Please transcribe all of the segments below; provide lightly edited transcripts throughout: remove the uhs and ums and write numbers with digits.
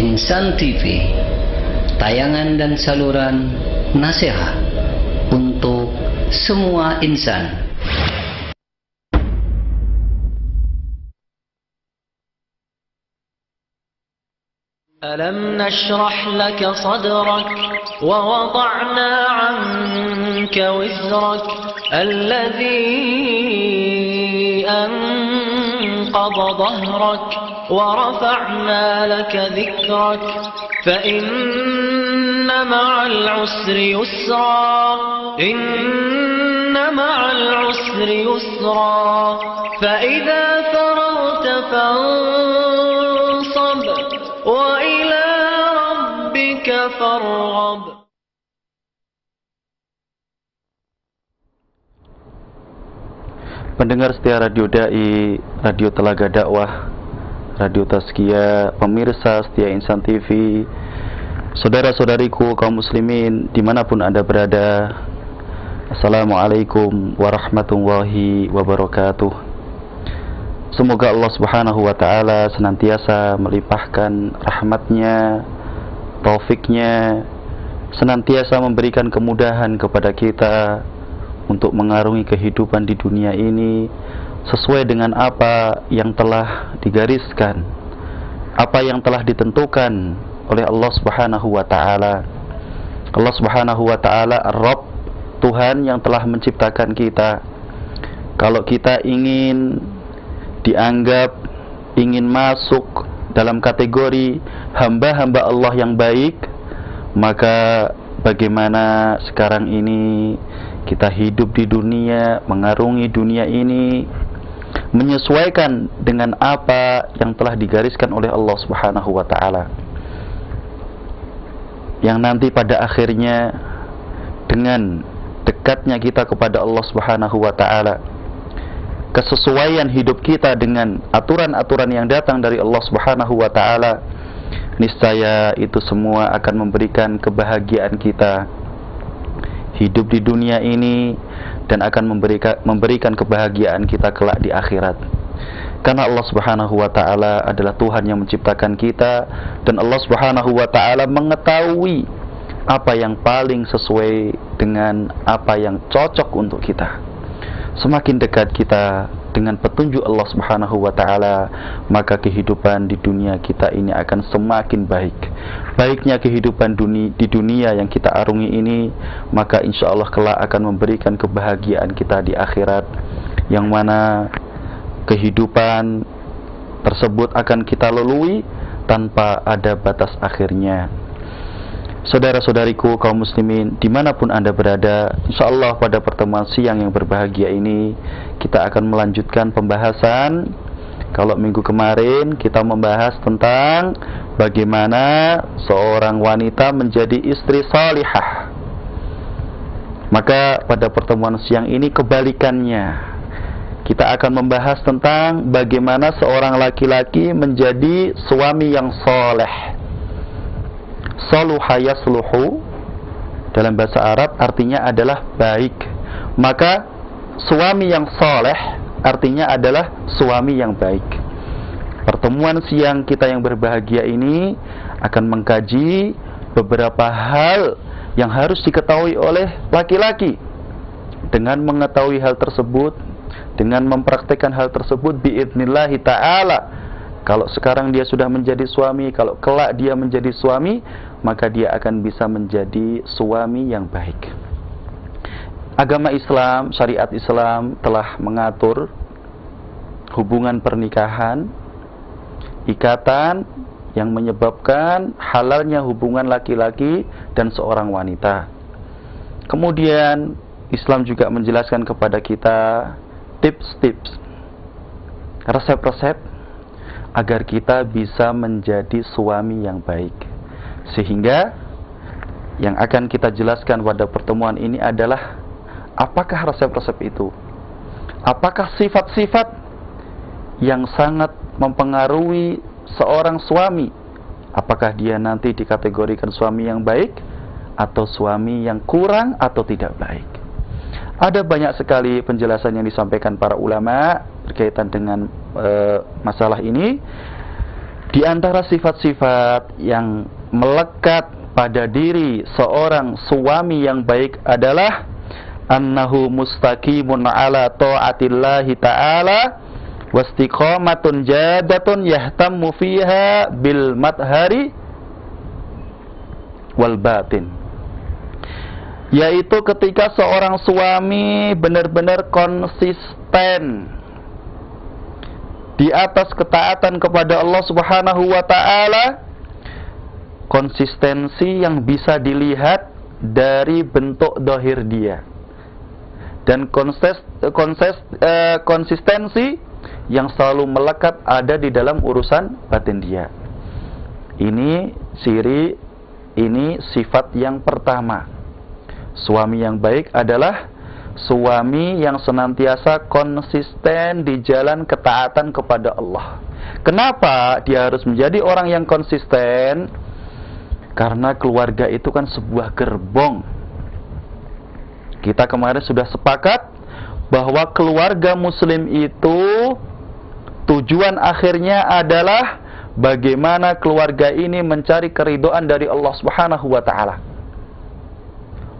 Insan TV, tayangan dan saluran nasihat untuk semua insan. ألم نشرح لك صدرك ووضعنا عنك وزرك الذي أنقض ظهرك ورفعنا لك ذكرك فإن مع العسر يسرا إن مع العسر يسرا فإذا فرغت فانصب وإلى ربك فارغب. Pendengar setia Radio Dai, Radio Telaga Dakwah, Radio Tazkiyah, pemirsa setia Insan TV, saudara-saudariku kaum muslimin dimanapun Anda berada, Assalamualaikum warahmatullahi wabarakatuh. Semoga Allah subhanahu wa ta'ala senantiasa melimpahkan rahmatnya, taufiknya, senantiasa memberikan kemudahan kepada kita untuk mengarungi kehidupan di dunia ini sesuai dengan apa yang telah digariskan, apa yang telah ditentukan oleh Allah subhanahu wa ta'ala. Allah subhanahu wa ta'ala Ar-Rabb, Tuhan yang telah menciptakan kita. Kalau kita ingin dianggap, ingin masuk dalam kategori hamba-hamba Allah yang baik, maka bagaimana sekarang ini kita hidup di dunia, mengarungi dunia ini menyesuaikan dengan apa yang telah digariskan oleh Allah subhanahu wa ta'ala, yang nanti pada akhirnya dengan dekatnya kita kepada Allah subhanahu wa ta'ala, kesesuaian hidup kita dengan aturan-aturan yang datang dari Allah subhanahu wa ta'ala, niscaya itu semua akan memberikan kebahagiaan kita hidup di dunia ini dan akan memberikan kebahagiaan kita kelak di akhirat. Karena Allah subhanahu wa ta'ala adalah Tuhan yang menciptakan kita, dan Allah subhanahu wa ta'ala mengetahui apa yang paling sesuai dengan apa yang cocok untuk kita. Semakin dekat kita dengan petunjuk Allah subhanahu wa ta'ala, maka kehidupan di dunia kita ini akan semakin baik. Baiknya kehidupan di dunia yang kita arungi ini, maka insya Allah kelak akan memberikan kebahagiaan kita di akhirat, yang mana kehidupan tersebut akan kita lalui tanpa ada batas akhirnya. Saudara-saudariku kaum muslimin dimanapun Anda berada, insyaallah pada pertemuan siang yang berbahagia ini kita akan melanjutkan pembahasan. Kalau minggu kemarin kita membahas tentang bagaimana seorang wanita menjadi istri salihah, maka pada pertemuan siang ini kebalikannya, kita akan membahas tentang bagaimana seorang laki-laki menjadi suami yang soleh. Saluha yasluhu dalam bahasa Arab artinya adalah baik. Maka suami yang soleh artinya adalah suami yang baik. Pertemuan siang kita yang berbahagia ini akan mengkaji beberapa hal yang harus diketahui oleh laki-laki. Dengan mengetahui hal tersebut, dengan mempraktekkan hal tersebut biidnillahi ta'ala, kalau sekarang dia sudah menjadi suami, kalau kelak dia menjadi suami, maka dia akan bisa menjadi suami yang baik. Agama Islam, syariat Islam telah mengatur hubungan pernikahan, ikatan yang menyebabkan halalnya hubungan laki-laki dan seorang wanita. Kemudian Islam juga menjelaskan kepada kita tips-tips, resep-resep agar kita bisa menjadi suami yang baik. Sehingga yang akan kita jelaskan pada pertemuan ini adalah apakah resep-resep itu, apakah sifat-sifat yang sangat mempengaruhi seorang suami, apakah dia nanti dikategorikan suami yang baik atau suami yang kurang atau tidak baik. Ada banyak sekali penjelasan yang disampaikan para ulama berkaitan dengan masalah ini. Di antara sifat-sifat yang melekat pada diri seorang suami yang baik adalah annahu mustaqimun ala ta'atillahi ta'ala wastiqamatun jadatun yahtammu fiha bil madhari wal batin, yaitu ketika seorang suami benar-benar konsisten di atas ketaatan kepada Allah Subhanahu wa taala, konsistensi yang bisa dilihat dari bentuk dohir dia, dan konsistensi yang selalu melekat ada di dalam urusan batin dia. Ini ciri, ini sifat yang pertama. Suami yang baik adalah suami yang senantiasa konsisten di jalan ketaatan kepada Allah. Kenapa dia harus menjadi orang yang konsisten? Karena keluarga itu kan sebuah gerbong. Kita kemarin sudah sepakat bahwa keluarga muslim itu tujuan akhirnya adalah bagaimana keluarga ini mencari keridhaan dari Allah Subhanahu wa taala.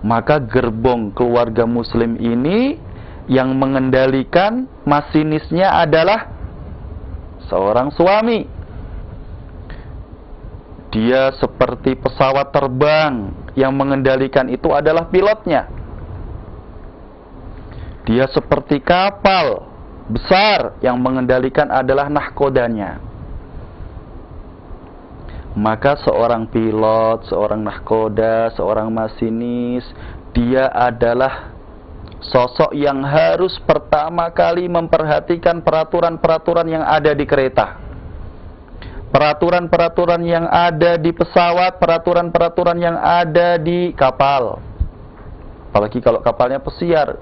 Maka gerbong keluarga muslim ini yang mengendalikan masinisnya adalah seorang suami. Dia seperti pesawat terbang, yang mengendalikan itu adalah pilotnya. Dia seperti kapal besar, yang mengendalikan adalah nahkodanya. Maka seorang pilot, seorang nahkoda, seorang masinis, dia adalah sosok yang harus pertama kali memperhatikan peraturan-peraturan yang ada di kereta, peraturan-peraturan yang ada di pesawat, peraturan-peraturan yang ada di kapal. Apalagi kalau kapalnya pesiar.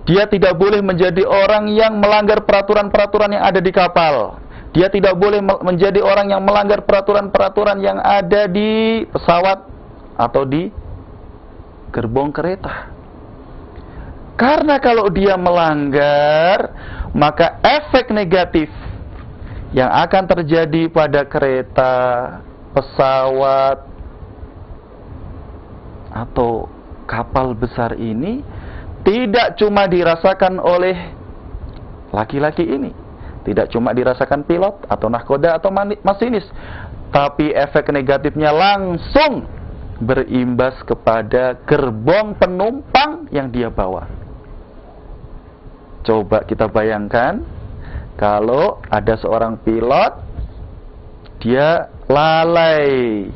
Dia tidak boleh menjadi orang yang melanggar peraturan-peraturan yang ada di kapal. Dia tidak boleh menjadi orang yang melanggar peraturan-peraturan yang ada di pesawat atau di gerbong kereta. Karena kalau dia melanggar, maka efek negatif yang akan terjadi pada kereta, pesawat, atau kapal besar ini tidak cuma dirasakan oleh laki-laki ini, tidak cuma dirasakan pilot atau nahkoda atau masinis, tapi efek negatifnya langsung berimbas kepada gerbong penumpang yang dia bawa. Coba kita bayangkan kalau ada seorang pilot, dia lalai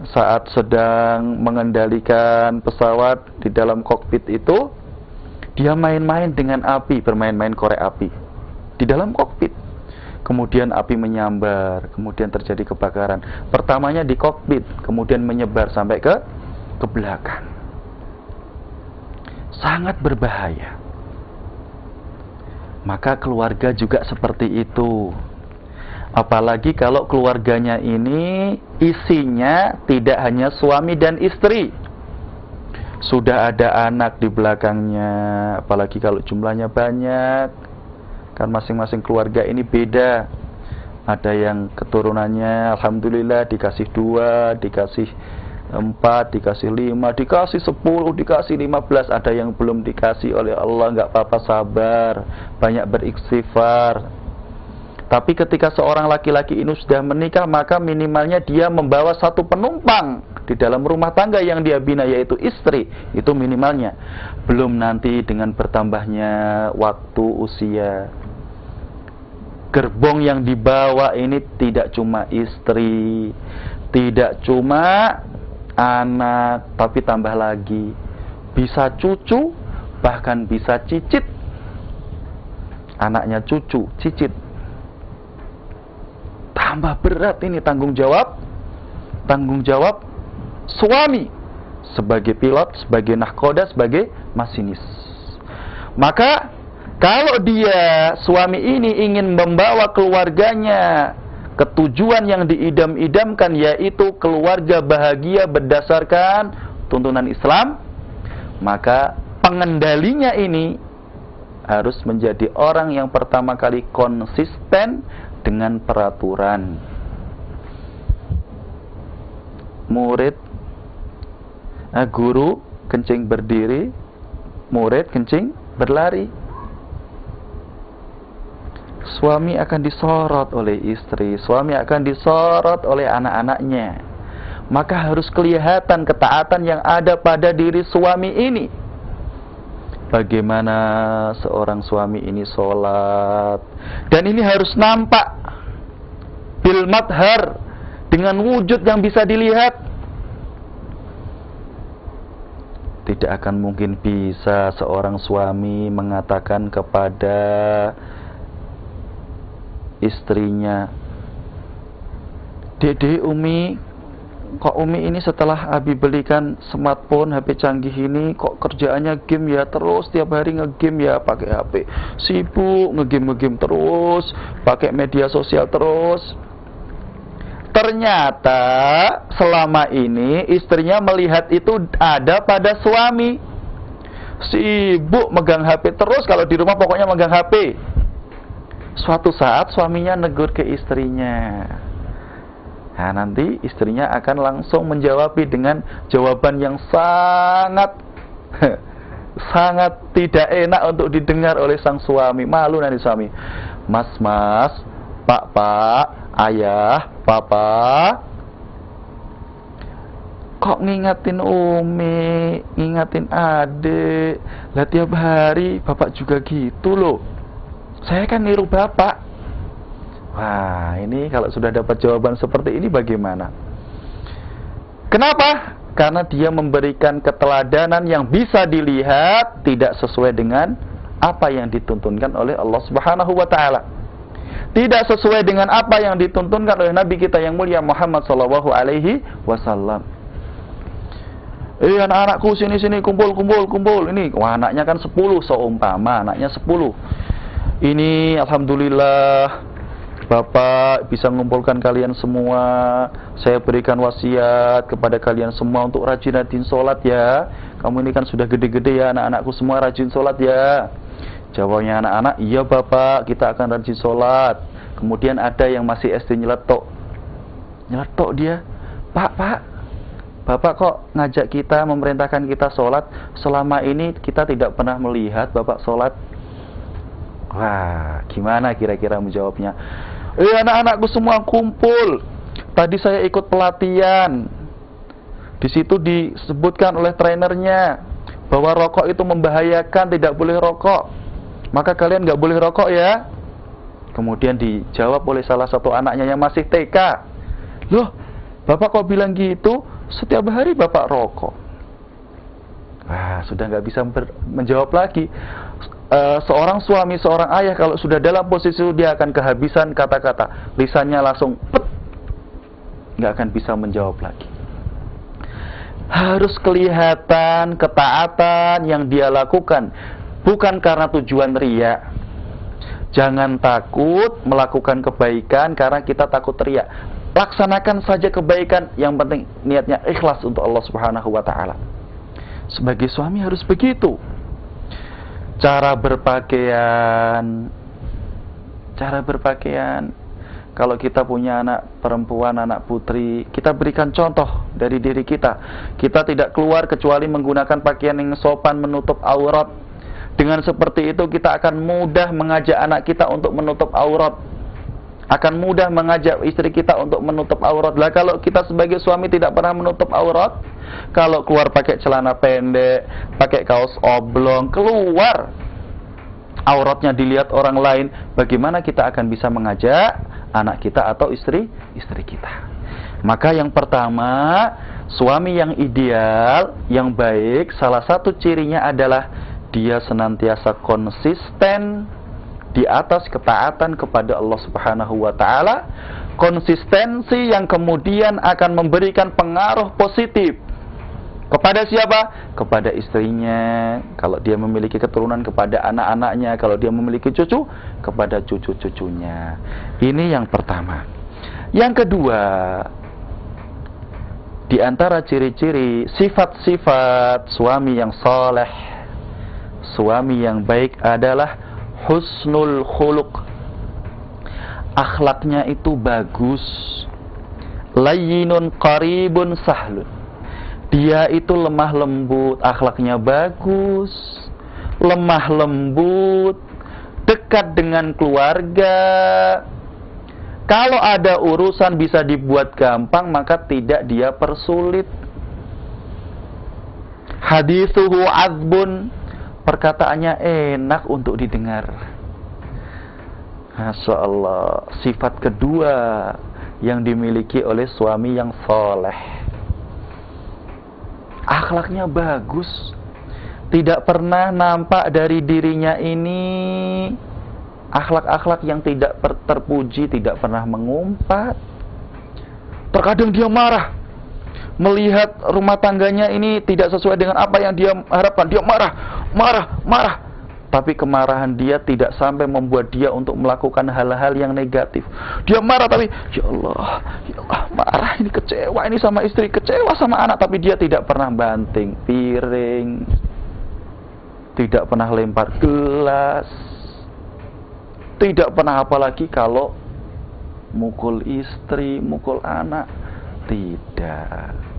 saat sedang mengendalikan pesawat di dalam kokpit itu, dia main-main dengan api, bermain-main korek api di dalam kokpit. Kemudian api menyambar, kemudian terjadi kebakaran. Pertamanya di kokpit, kemudian menyebar sampai ke belakang. Sangat berbahaya. Maka keluarga juga seperti itu. Apalagi kalau keluarganya ini isinya tidak hanya suami dan istri, sudah ada anak di belakangnya. Apalagi kalau jumlahnya banyak, kan masing-masing keluarga ini beda. Ada yang keturunannya alhamdulillah dikasih 2, dikasih 4, dikasih 5, dikasih 10, dikasih 15. Ada yang belum dikasih oleh Allah, nggak apa-apa, sabar, banyak beristighfar. Tapi ketika seorang laki-laki ini sudah menikah, maka minimalnya dia membawa satu penumpang di dalam rumah tangga yang dia bina, yaitu istri. Itu minimalnya. Belum nanti dengan bertambahnya waktu, usia. Gerbong yang dibawa ini tidak cuma istri, tidak cuma anak, tapi tambah lagi bisa cucu, bahkan bisa cicit. Anaknya cucu, cicit. Tambah berat ini tanggung jawab suami sebagai pilot, sebagai nahkoda, sebagai masinis. Maka kalau dia suami ini ingin membawa keluarganya ke tujuan yang diidam-idamkan, yaitu keluarga bahagia berdasarkan tuntunan Islam, maka pengendalinya ini harus menjadi orang yang pertama kali konsisten dengan peraturan. Murid, guru kencing berdiri, murid kencing berlari. Suami akan disorot oleh istri, suami akan disorot oleh anak-anaknya. Maka harus kelihatan ketaatan yang ada pada diri suami ini. Bagaimana seorang suami ini sholat, dan ini harus nampak bil madhar, dengan wujud yang bisa dilihat. Tidak akan mungkin bisa seorang suami mengatakan kepada istrinya, "Dede, Umi, kok Umi ini setelah Abi belikan smartphone, HP canggih ini, kok kerjaannya game ya terus, tiap hari ngegame ya, pakai HP sibuk, ngegame terus, pakai media sosial terus." Ternyata selama ini istrinya melihat itu ada pada suami. Sibuk megang HP terus, kalau di rumah pokoknya megang HP. Suatu saat suaminya negur ke istrinya. Nah, nanti istrinya akan langsung menjawab dengan jawaban yang sangat sangat tidak enak untuk didengar oleh sang suami. Malu nanti suami. "Mas, Pak, Ayah, Papa, kok ngingatin Umi, ngingatin adik? Lah tiap hari Bapak juga gitu loh. Saya kan niru Bapak." Wah, ini kalau sudah dapat jawaban seperti ini bagaimana? Kenapa? Karena dia memberikan keteladanan yang bisa dilihat tidak sesuai dengan apa yang dituntunkan oleh Allah Subhanahu wa taala. Tidak sesuai dengan apa yang dituntunkan oleh Nabi kita yang mulia Muhammad sallallahu alaihi wasallam. Anak-anakku sini kumpul. Ini wah, anaknya kan 10 seumpama, anaknya 10. Ini alhamdulillah Bapak bisa mengumpulkan kalian semua. Saya berikan wasiat kepada kalian semua untuk rajin-rajin sholat ya. Kamu ini kan sudah gede-gede ya, anak-anakku semua rajin sholat ya. Jawabnya anak-anak, "Iya Bapak, kita akan rajin sholat." Kemudian ada yang masih SD nyeletuk dia, Pak, Bapak kok ngajak kita, memerintahkan kita sholat, selama ini kita tidak pernah melihat Bapak sholat. Wah, gimana kira-kira menjawabnya? Anak-anakku semua kumpul. Tadi saya ikut pelatihan. Di situ disebutkan oleh trainernya bahwa rokok itu membahayakan, tidak boleh rokok. Maka kalian nggak boleh rokok ya. Kemudian dijawab oleh salah satu anaknya yang masih TK. "Loh, Bapak kok bilang gitu? Setiap hari Bapak rokok." Wah, sudah nggak bisa menjawab lagi. Seorang suami, seorang ayah kalau sudah dalam posisi itu dia akan kehabisan kata-kata, lisannya langsung pet, nggak akan bisa menjawab lagi. Harus kelihatan ketaatan yang dia lakukan, bukan karena tujuan riya. Jangan takut melakukan kebaikan karena kita takut riya. Laksanakan saja kebaikan, yang penting niatnya ikhlas untuk Allah Subhanahu wa taala. Sebagai suami harus begitu. Cara berpakaian. Kalau kita punya anak perempuan, anak putri, kita berikan contoh dari diri kita. Kita tidak keluar kecuali menggunakan pakaian yang sopan menutup aurat. Dengan seperti itu kita akan mudah mengajak anak kita untuk menutup aurat. Akan mudah mengajak istri kita untuk menutup aurat. Lah kalau kita sebagai suami tidak pernah menutup aurat, kalau keluar pakai celana pendek, pakai kaos oblong, keluar auratnya dilihat orang lain, bagaimana kita akan bisa mengajak anak kita atau istri kita? Maka yang pertama, suami yang ideal, yang baik, salah satu cirinya adalah dia senantiasa konsisten di atas ketaatan kepada Allah Subhanahu wa taala. Konsistensi yang kemudian akan memberikan pengaruh positif kepada siapa? Kepada istrinya, kalau dia memiliki keturunan, kepada anak-anaknya, kalau dia memiliki cucu, kepada cucu-cucunya. Ini yang pertama. Yang kedua, di antara ciri-ciri sifat-sifat suami yang soleh, suami yang baik adalah husnul khuluq. Akhlaknya itu bagus. Layyinun qaribun sahlun. Dia itu lemah lembut, akhlaknya bagus, lemah lembut, dekat dengan keluarga. Kalau ada urusan bisa dibuat gampang, maka tidak dia persulit. Hadithuhu azbun, perkataannya enak untuk didengar. Masya Allah, sifat kedua yang dimiliki oleh suami yang soleh. Akhlaknya bagus, tidak pernah nampak dari dirinya ini akhlak-akhlak yang tidak terpuji, tidak pernah mengumpat. Terkadang dia marah, melihat rumah tangganya ini tidak sesuai dengan apa yang dia harapkan. Dia marah. Tapi kemarahan dia tidak sampai membuat dia untuk melakukan hal-hal yang negatif. Dia marah tapi, ya Allah, marah ini, kecewa ini sama istri, kecewa sama anak. Tapi dia tidak pernah banting piring, tidak pernah lempar gelas, tidak pernah, apalagi kalau mukul istri, mukul anak. Tidak.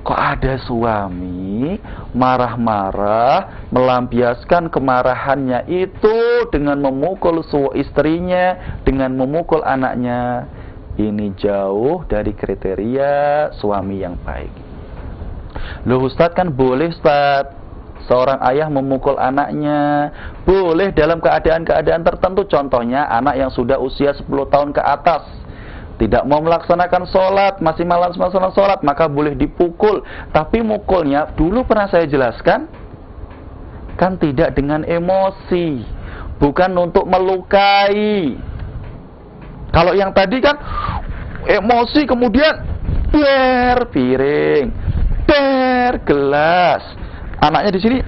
Kok ada suami marah-marah, melampiaskan kemarahannya itu dengan memukul istrinya, dengan memukul anaknya. Ini jauh dari kriteria suami yang baik. Loh Ustadz, kan boleh Ustadz seorang ayah memukul anaknya, boleh dalam keadaan-keadaan tertentu. Contohnya anak yang sudah usia 10 tahun ke atas, tidak mau melaksanakan sholat, masih malas melaksanakan sholat, maka boleh dipukul. Tapi mukulnya, dulu pernah saya jelaskan, kan tidak dengan emosi, bukan untuk melukai. Kalau yang tadi kan emosi, kemudian der piring, der gelas, anaknya di sini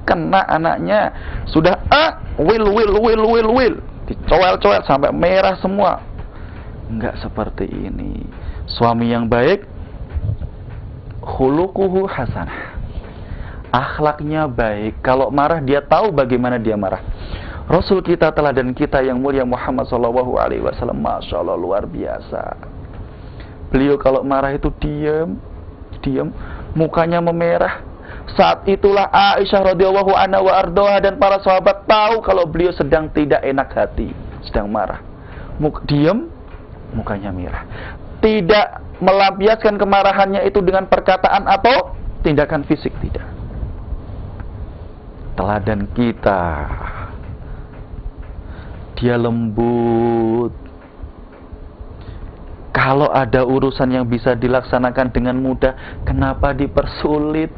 kena anaknya, sudah will dicowel-cowel sampai merah semua. Enggak seperti ini. Suami yang baik, khuluquhu hasanah, akhlaknya baik. Kalau marah dia tahu bagaimana dia marah. Rasul kita, teladan kita yang mulia Muhammad SAW, Masya Allah, luar biasa. Beliau kalau marah itu diam, mukanya memerah. Saat itulah Aisyah radhiyallahu anha wa ardhaha dan para sahabat tahu kalau beliau sedang tidak enak hati, sedang marah. Diam, mukanya merah. Tidak melampiaskan kemarahannya itu dengan perkataan atau tindakan fisik, tidak. Teladan kita, dia lembut. Kalau ada urusan yang bisa dilaksanakan dengan mudah, kenapa dipersulit?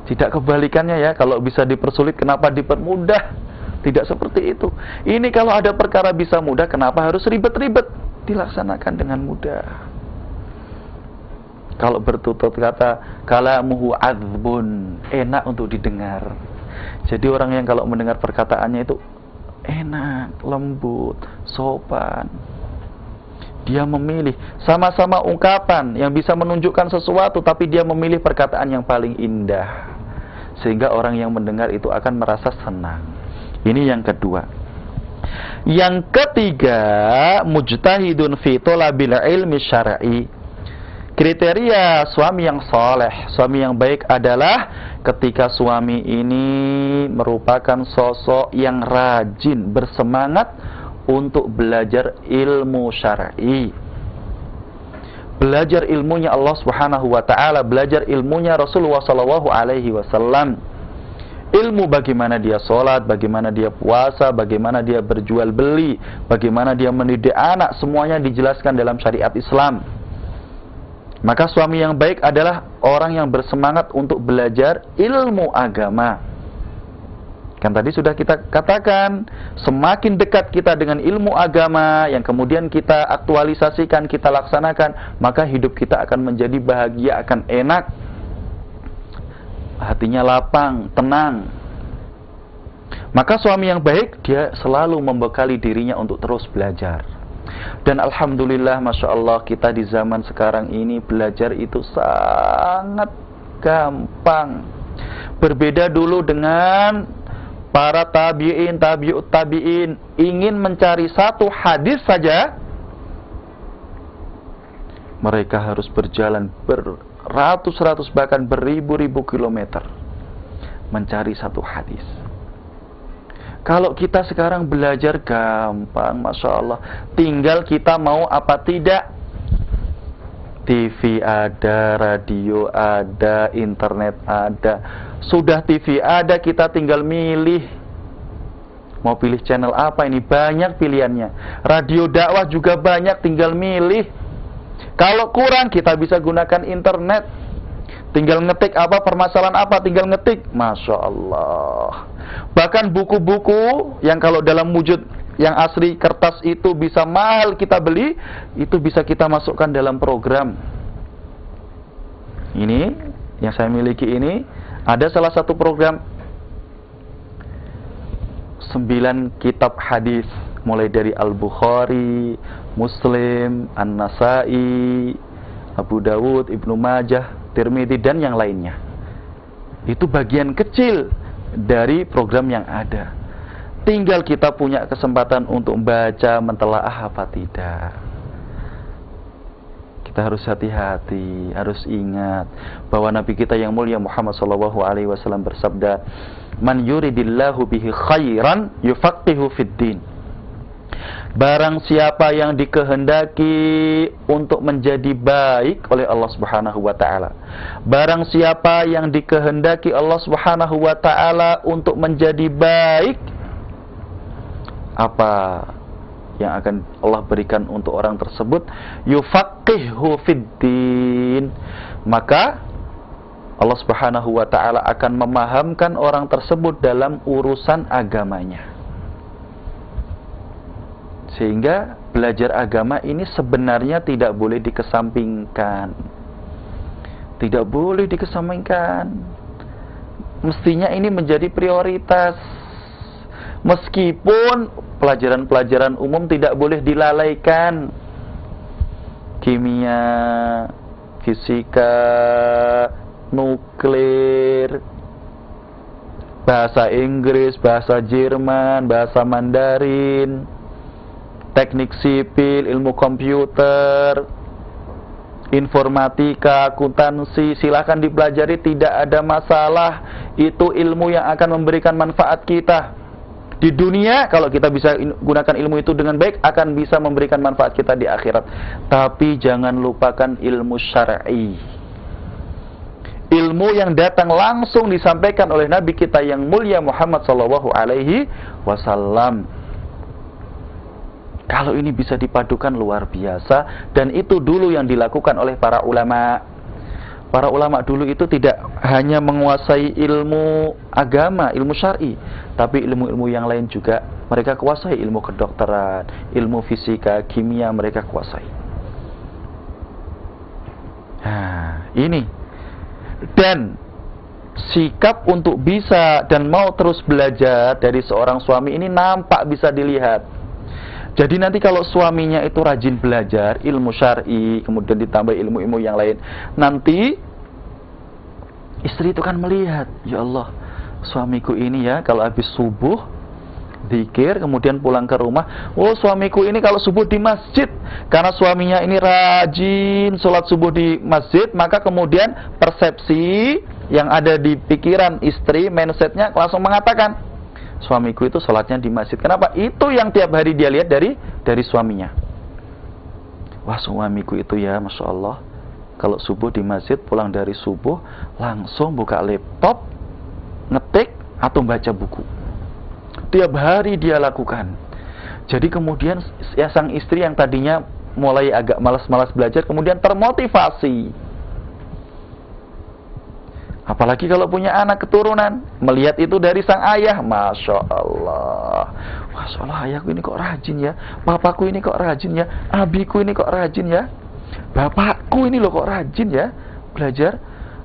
Tidak kebalikannya ya, kalau bisa dipersulit kenapa dipermudah? Tidak seperti itu. Ini kalau ada perkara bisa mudah, kenapa harus ribet-ribet? Dilaksanakan dengan mudah. Kalau bertutur kata, kalamuhu azbun, enak untuk didengar. Jadi orang yang kalau mendengar perkataannya itu enak, lembut, sopan. Dia memilih sama-sama ungkapan yang bisa menunjukkan sesuatu, tapi dia memilih perkataan yang paling indah, sehingga orang yang mendengar itu akan merasa senang. Ini yang kedua. Yang ketiga, mujtahidun fi thalabil ilmi syar'i. Kriteria suami yang soleh, suami yang baik adalah ketika suami ini merupakan sosok yang rajin, bersemangat untuk belajar ilmu syar'i. Belajar ilmunya Allah Subhanahu wa taala, belajar ilmunya Rasulullah sallallahu alaihi wasallam. Ilmu bagaimana dia sholat, bagaimana dia puasa, bagaimana dia berjual beli, bagaimana dia mendidik anak, semuanya dijelaskan dalam syariat Islam. Maka suami yang baik adalah orang yang bersemangat untuk belajar ilmu agama. Kan tadi sudah kita katakan, semakin dekat kita dengan ilmu agama yang kemudian kita aktualisasikan, kita laksanakan, maka hidup kita akan menjadi bahagia, akan enak, hatinya lapang, tenang. Maka suami yang baik, dia selalu membekali dirinya untuk terus belajar. Dan alhamdulillah, Masya Allah, kita di zaman sekarang ini belajar itu sangat gampang. Berbeda dulu dengan para tabi'in, tabi'ut tabi'in, ingin mencari satu hadis saja, mereka harus berjalan beratus-ratus bahkan beribu-ribu kilometer mencari satu hadis. Kalau kita sekarang belajar gampang, Masya Allah. Tinggal kita mau apa tidak. TV ada, radio ada, internet ada. Sudah TV ada, kita tinggal milih. Mau pilih channel apa ini? Banyak pilihannya. Radio dakwah juga banyak, tinggal milih. Kalau kurang, kita bisa gunakan internet. Tinggal ngetik apa, permasalahan apa, tinggal ngetik. Masya Allah. Bahkan buku-buku yang kalau dalam wujud yang asli kertas itu bisa mahal kita beli, itu bisa kita masukkan dalam program. Ini yang saya miliki ini, ada salah satu program 9 kitab hadis, mulai dari Al-Bukhari, Muslim, An-Nasai, Abu Dawud, Ibnu Majah, Tirmidzi dan yang lainnya. Itu bagian kecil dari program yang ada. Tinggal kita punya kesempatan untuk membaca, mentelaah apa tidak. Kita harus hati-hati, harus ingat bahwa Nabi kita yang mulia Muhammad SAW bersabda, "Man yuridillahu bihi khairan yufaqihu fid din." Barang siapa yang dikehendaki untuk menjadi baik oleh Allah Subhanahu wa taala. Barang siapa yang dikehendaki Allah Subhanahu wa taala untuk menjadi baik, apa yang akan Allah berikan untuk orang tersebut? Yufaqihu fiddin. Maka Allah Subhanahu wa taala akan memahamkan orang tersebut dalam urusan agamanya. Sehingga belajar agama ini sebenarnya tidak boleh dikesampingkan. Tidak boleh dikesampingkan. Mestinya ini menjadi prioritas. Meskipun pelajaran-pelajaran umum tidak boleh dilalaikan. Kimia, fisika, nuklir, bahasa Inggris, bahasa Jerman, bahasa Mandarin, teknik sipil, ilmu komputer, informatika, akuntansi, silakan dipelajari, tidak ada masalah. Itu ilmu yang akan memberikan manfaat kita di dunia. Kalau kita bisa gunakan ilmu itu dengan baik, akan bisa memberikan manfaat kita di akhirat. Tapi jangan lupakan ilmu syar'i, ilmu yang datang langsung disampaikan oleh Nabi kita yang mulia Muhammad SAW. Kalau ini bisa dipadukan luar biasa. Dan itu dulu yang dilakukan oleh para ulama. Para ulama dulu itu tidak hanya menguasai ilmu agama, ilmu syar'i, tapi ilmu-ilmu yang lain juga mereka kuasai. Ilmu kedokteran, ilmu fisika, kimia mereka kuasai. Nah, ini. Dan sikap untuk bisa dan mau terus belajar dari seorang suami ini nampak bisa dilihat. Jadi nanti kalau suaminya itu rajin belajar ilmu syar'i, kemudian ditambah ilmu-ilmu yang lain, nanti istri itu kan melihat, ya Allah, suamiku ini ya kalau habis subuh zikir, kemudian pulang ke rumah, oh suamiku ini kalau subuh di masjid. Karena suaminya ini rajin sholat subuh di masjid, maka kemudian persepsi yang ada di pikiran istri, mindsetnya langsung mengatakan, suamiku itu sholatnya di masjid. Kenapa? Itu yang tiap hari dia lihat dari suaminya. Wah, suamiku itu ya, Masya Allah, kalau subuh di masjid, pulang dari subuh langsung buka laptop, ngetik atau baca buku. Tiap hari dia lakukan. Jadi kemudian ya, sang istri yang tadinya mulai agak malas-malas belajar, kemudian termotivasi. Apalagi kalau punya anak keturunan, melihat itu dari sang ayah, Masya Allah, Masya Allah, ayahku ini kok rajin ya, papaku ini kok rajin ya, abiku ini kok rajin ya, bapakku ini loh kok rajin ya belajar.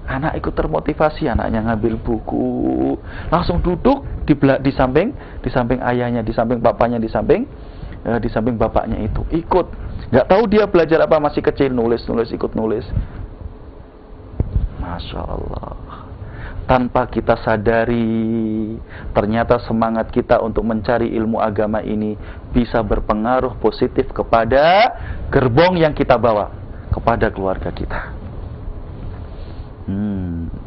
Anak ikut termotivasi, anaknya ngambil buku, langsung duduk di samping ayahnya, di samping papanya, di samping bapaknya itu, ikut. Nggak tahu dia belajar apa, masih kecil, nulis, ikut nulis. Masya Allah. tanpa kita sadari, ternyata semangat kita untuk mencari ilmu agama ini bisa berpengaruh positif kepada gerbong yang kita bawa, kepada keluarga kita.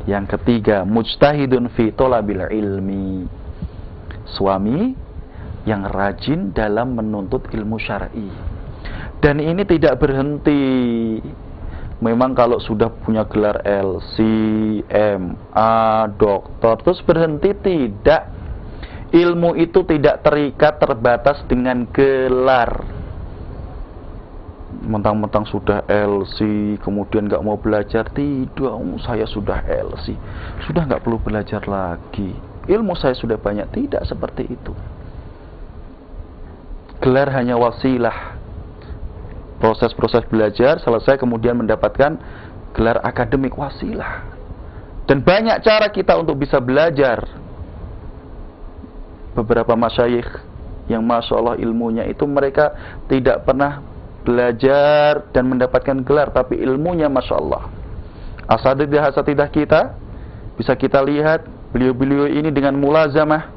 Yang ketiga, mujtahidun fi thalabil ilmi. Suami yang rajin dalam menuntut ilmu syar'i. Dan ini tidak berhenti. Memang kalau sudah punya gelar LC, MA, doktor, terus berhenti, tidak. Ilmu itu tidak terikat, terbatas dengan gelar. Mentang-mentang sudah LC, kemudian nggak mau belajar, tidak, saya sudah LC, sudah nggak perlu belajar lagi, ilmu saya sudah banyak. Tidak seperti itu. Gelar hanya wasilah. Proses-proses belajar selesai, kemudian mendapatkan gelar akademik, wasilah. Dan banyak cara kita untuk bisa belajar. Beberapa masyayikh yang Masya Allah ilmunya itu, mereka tidak pernah belajar dan mendapatkan gelar, tapi ilmunya Masya Allah. Asatidah kita, bisa kita lihat beliau-beliau ini dengan mulazamah,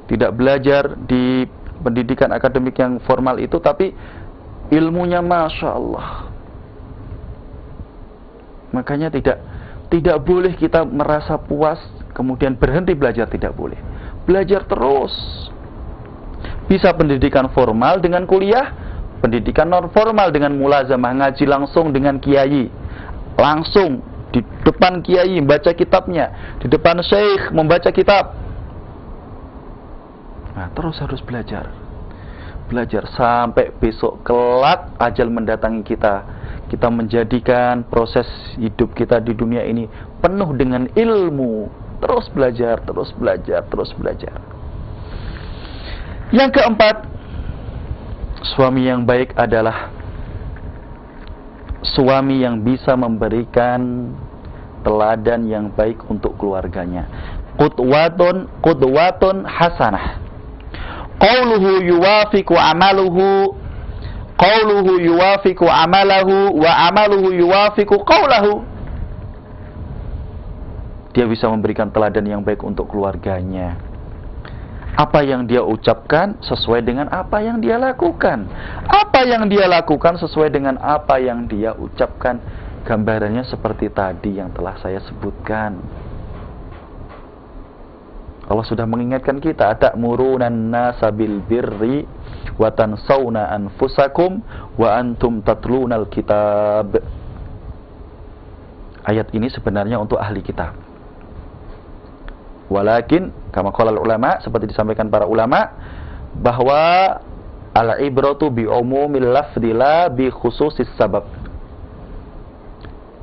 tidak belajar di pendidikan akademik yang formal itu, tapi ilmunya Masya Allah. Makanya tidak boleh kita merasa puas kemudian berhenti belajar, tidak boleh. Belajar terus. Bisa pendidikan formal dengan kuliah, pendidikan non formal dengan mulazamah, ngaji langsung dengan kiai, langsung di depan kiai membaca kitabnya, di depan syekh membaca kitab. Nah, terus harus belajar sampai besok kelak ajal mendatangi kita. Kita menjadikan proses hidup kita di dunia ini penuh dengan ilmu. Terus belajar. Yang keempat, suami yang baik adalah suami yang bisa memberikan teladan yang baik untuk keluarganya. Qudwatun hasanah. Qauluhu yuwafiqu amaluhu wa amaluhu yuwafiqu qaulahu. Dia bisa memberikan teladan yang baik untuk keluarganya. Apa yang dia ucapkan sesuai dengan apa yang dia lakukan. Apa yang dia lakukan sesuai dengan apa yang dia ucapkan. Gambarannya seperti tadi yang telah saya sebutkan. Allah sudah mengingatkan kita, ta'murunan nasa bil birri wa tansawna anfusakum wa antum tatlunal kitab. Ayat ini sebenarnya untuk ahli kitab. Walakin kama qala ulama, seperti disampaikan para ulama, bahwa al-ibratu bi umumil lafzi la bi khususis sabab.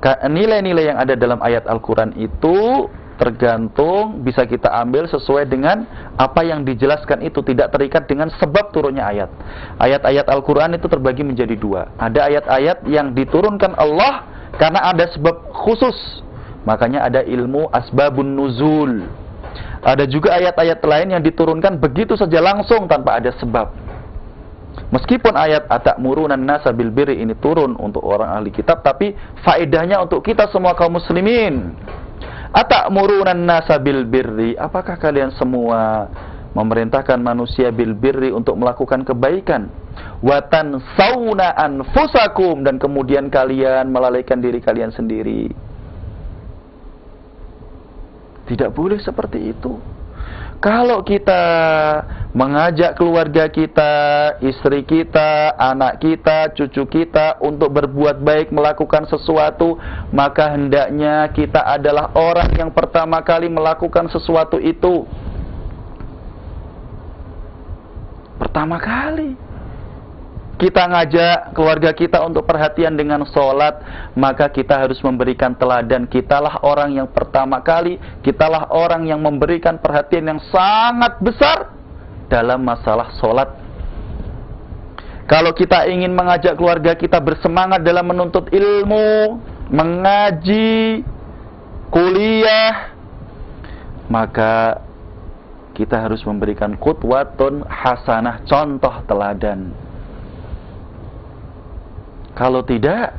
Nilai-nilai yang ada dalam ayat Al-Qur'an itu tergantung, bisa kita ambil sesuai dengan apa yang dijelaskan itu, tidak terikat dengan sebab turunnya ayat. Ayat-ayat Al-Quran itu terbagi menjadi dua. Ada ayat-ayat yang diturunkan Allah karena ada sebab khusus, makanya ada ilmu asbabun nuzul. Ada juga ayat-ayat lain yang diturunkan begitu saja langsung tanpa ada sebab. Meskipun ayat atamuruna nasa bil birri ini turun untuk orang ahli kitab, tapi faedahnya untuk kita semua kaum muslimin. Atamuruna nasa bil birri, apakah kalian semua memerintahkan manusia bil birri untuk melakukan kebaikan, wa tansawna anfusakum, dan kemudian kalian melalaikan diri kalian sendiri? Tidak boleh seperti itu. Kalau kita mengajak keluarga kita, istri kita, anak kita, cucu kita untuk berbuat baik, melakukan sesuatu, maka hendaknya kita adalah orang yang pertama kali melakukan sesuatu itu. Pertama kali kita ngajak keluarga kita untuk perhatian dengan sholat, maka kita harus memberikan teladan. Kitalah orang yang pertama kali, kitalah orang yang memberikan perhatian yang sangat besar dalam masalah sholat. Kalau kita ingin mengajak keluarga kita bersemangat dalam menuntut ilmu, mengaji, kuliah, maka kita harus memberikan qudwatun hasanah, contoh teladan. Kalau tidak,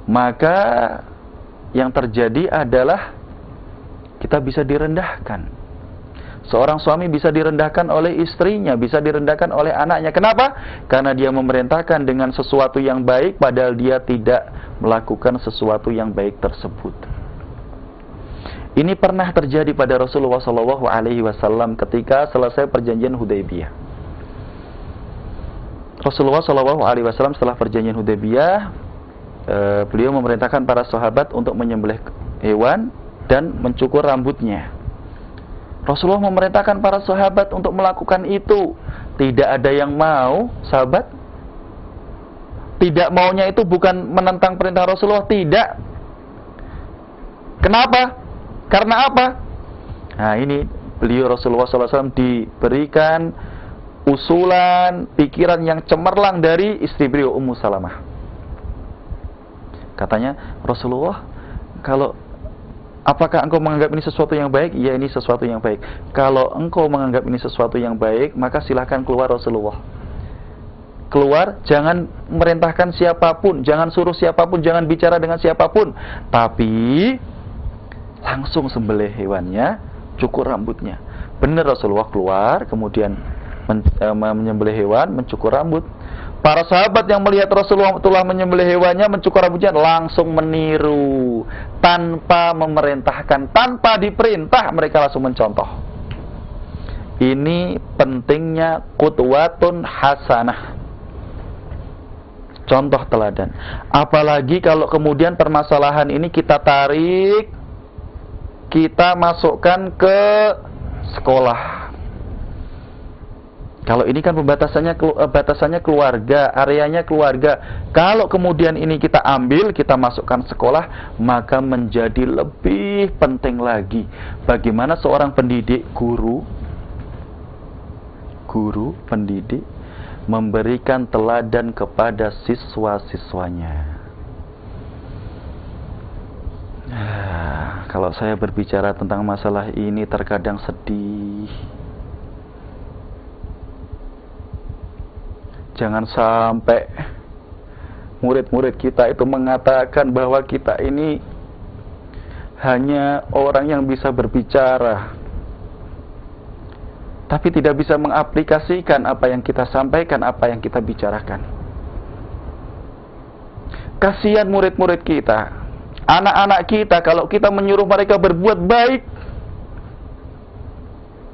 maka yang terjadi adalah kita bisa direndahkan. Seorang suami bisa direndahkan oleh istrinya, bisa direndahkan oleh anaknya. Kenapa? Karena dia memerintahkan dengan sesuatu yang baik, padahal dia tidak melakukan sesuatu yang baik tersebut. Ini pernah terjadi pada Rasulullah SAW ketika selesai perjanjian Hudaybiyah. Rasulullah SAW setelah perjanjian Hudaybiyah, beliau memerintahkan para sahabat untuk menyembelih hewan dan mencukur rambutnya. Rasulullah memerintahkan para sahabat untuk melakukan itu. Tidak ada yang mau, sahabat. Tidak maunya itu bukan menentang perintah Rasulullah, tidak. Kenapa? Karena apa? Nah, ini beliau Rasulullah SAW diberikan usulan, pikiran yang cemerlang dari istri beliau Ummu Salamah. Katanya, Rasulullah, apakah engkau menganggap ini sesuatu yang baik? Ya, ini sesuatu yang baik. Kalau engkau menganggap ini sesuatu yang baik, maka silahkan keluar Rasulullah. Keluar, jangan merintahkan siapapun, jangan suruh siapapun, jangan bicara dengan siapapun. Tapi langsung sembelih hewannya, cukur rambutnya. Benar, Rasulullah keluar, kemudian menyembelih hewan, mencukur rambut. Para sahabat yang melihat Rasulullah telah menyembelih hewannya, mencukur rambutnya, langsung meniru. Tanpa memerintahkan, tanpa diperintah, mereka langsung mencontoh. Ini pentingnya qudwatun hasanah, contoh teladan. Apalagi kalau kemudian permasalahan ini kita tarik, kita masukkan ke sekolah. Kalau ini kan batasannya keluarga, areanya keluarga. Kalau kemudian ini kita ambil, kita masukkan sekolah, maka menjadi lebih penting lagi bagaimana seorang pendidik, guru pendidik memberikan teladan kepada siswa-siswanya. Kalau saya berbicara tentang masalah ini terkadang sedih. Jangan sampai murid-murid kita itu mengatakan bahwa kita ini hanya orang yang bisa berbicara, tapi tidak bisa mengaplikasikan apa yang kita sampaikan, apa yang kita bicarakan. Kasihan murid-murid kita, anak-anak kita, kalau kita menyuruh mereka berbuat baik,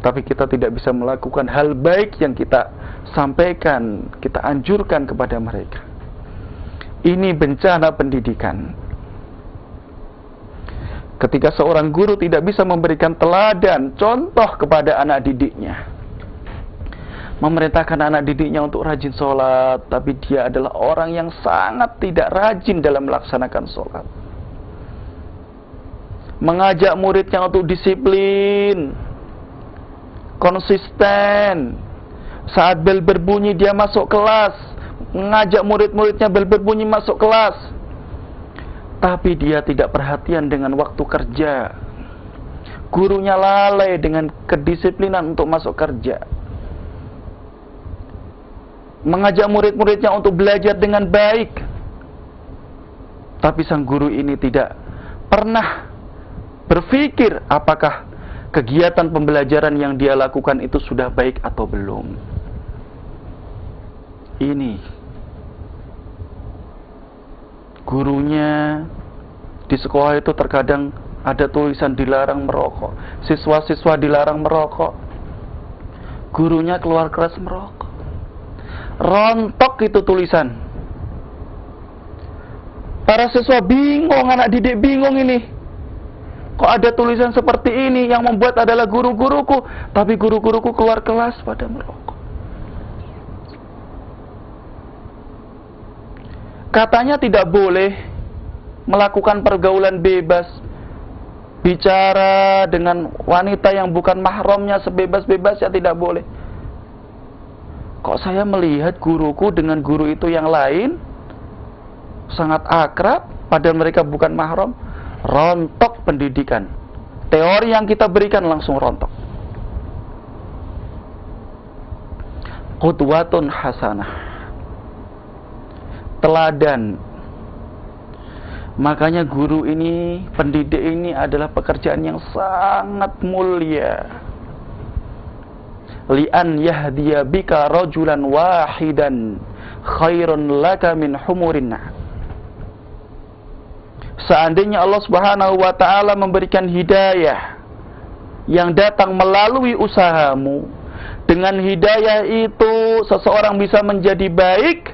tapi kita tidak bisa melakukan hal baik yang kita sampaikan, kita anjurkan kepada mereka. Ini bencana pendidikan. Ketika seorang guru tidak bisa memberikan teladan, contoh kepada anak didiknya, memerintahkan anak didiknya untuk rajin sholat, tapi dia adalah orang yang sangat tidak rajin dalam melaksanakan sholat. Mengajak muridnya untuk disiplin, konsisten. Saat bel berbunyi dia masuk kelas, mengajak murid-muridnya bel berbunyi masuk kelas, tapi dia tidak perhatian dengan waktu kerja. Gurunya lalai dengan kedisiplinan untuk masuk kerja. Mengajak murid-muridnya untuk belajar dengan baik, tapi sang guru ini tidak pernah berpikir apakah kegiatan pembelajaran yang dia lakukan itu sudah baik atau belum. Ini gurunya di sekolah itu terkadang ada tulisan dilarang merokok, siswa-siswa dilarang merokok, gurunya keluar keras merokok, rontok itu tulisan. Para siswa bingung, anak didik bingung ini. Kok ada tulisan seperti ini? Yang membuat adalah guru-guruku, tapi guru-guruku keluar kelas pada merokok. Katanya tidak boleh melakukan pergaulan bebas, bicara dengan wanita yang bukan mahramnya sebebas-bebasnya, tidak boleh. Kok saya melihat guruku dengan guru itu yang lain sangat akrab, padahal mereka bukan mahram. Rontok pendidikan. Teori yang kita berikan langsung rontok. Qudwatun hasanah, teladan. Makanya guru ini, pendidik ini adalah pekerjaan yang sangat mulia. Li'an yahdiya bika rajulan wahidan khairun laka min humurin na'am. Seandainya Allah Subhanahu wa ta'ala memberikan hidayah yang datang melalui usahamu, dengan hidayah itu seseorang bisa menjadi baik,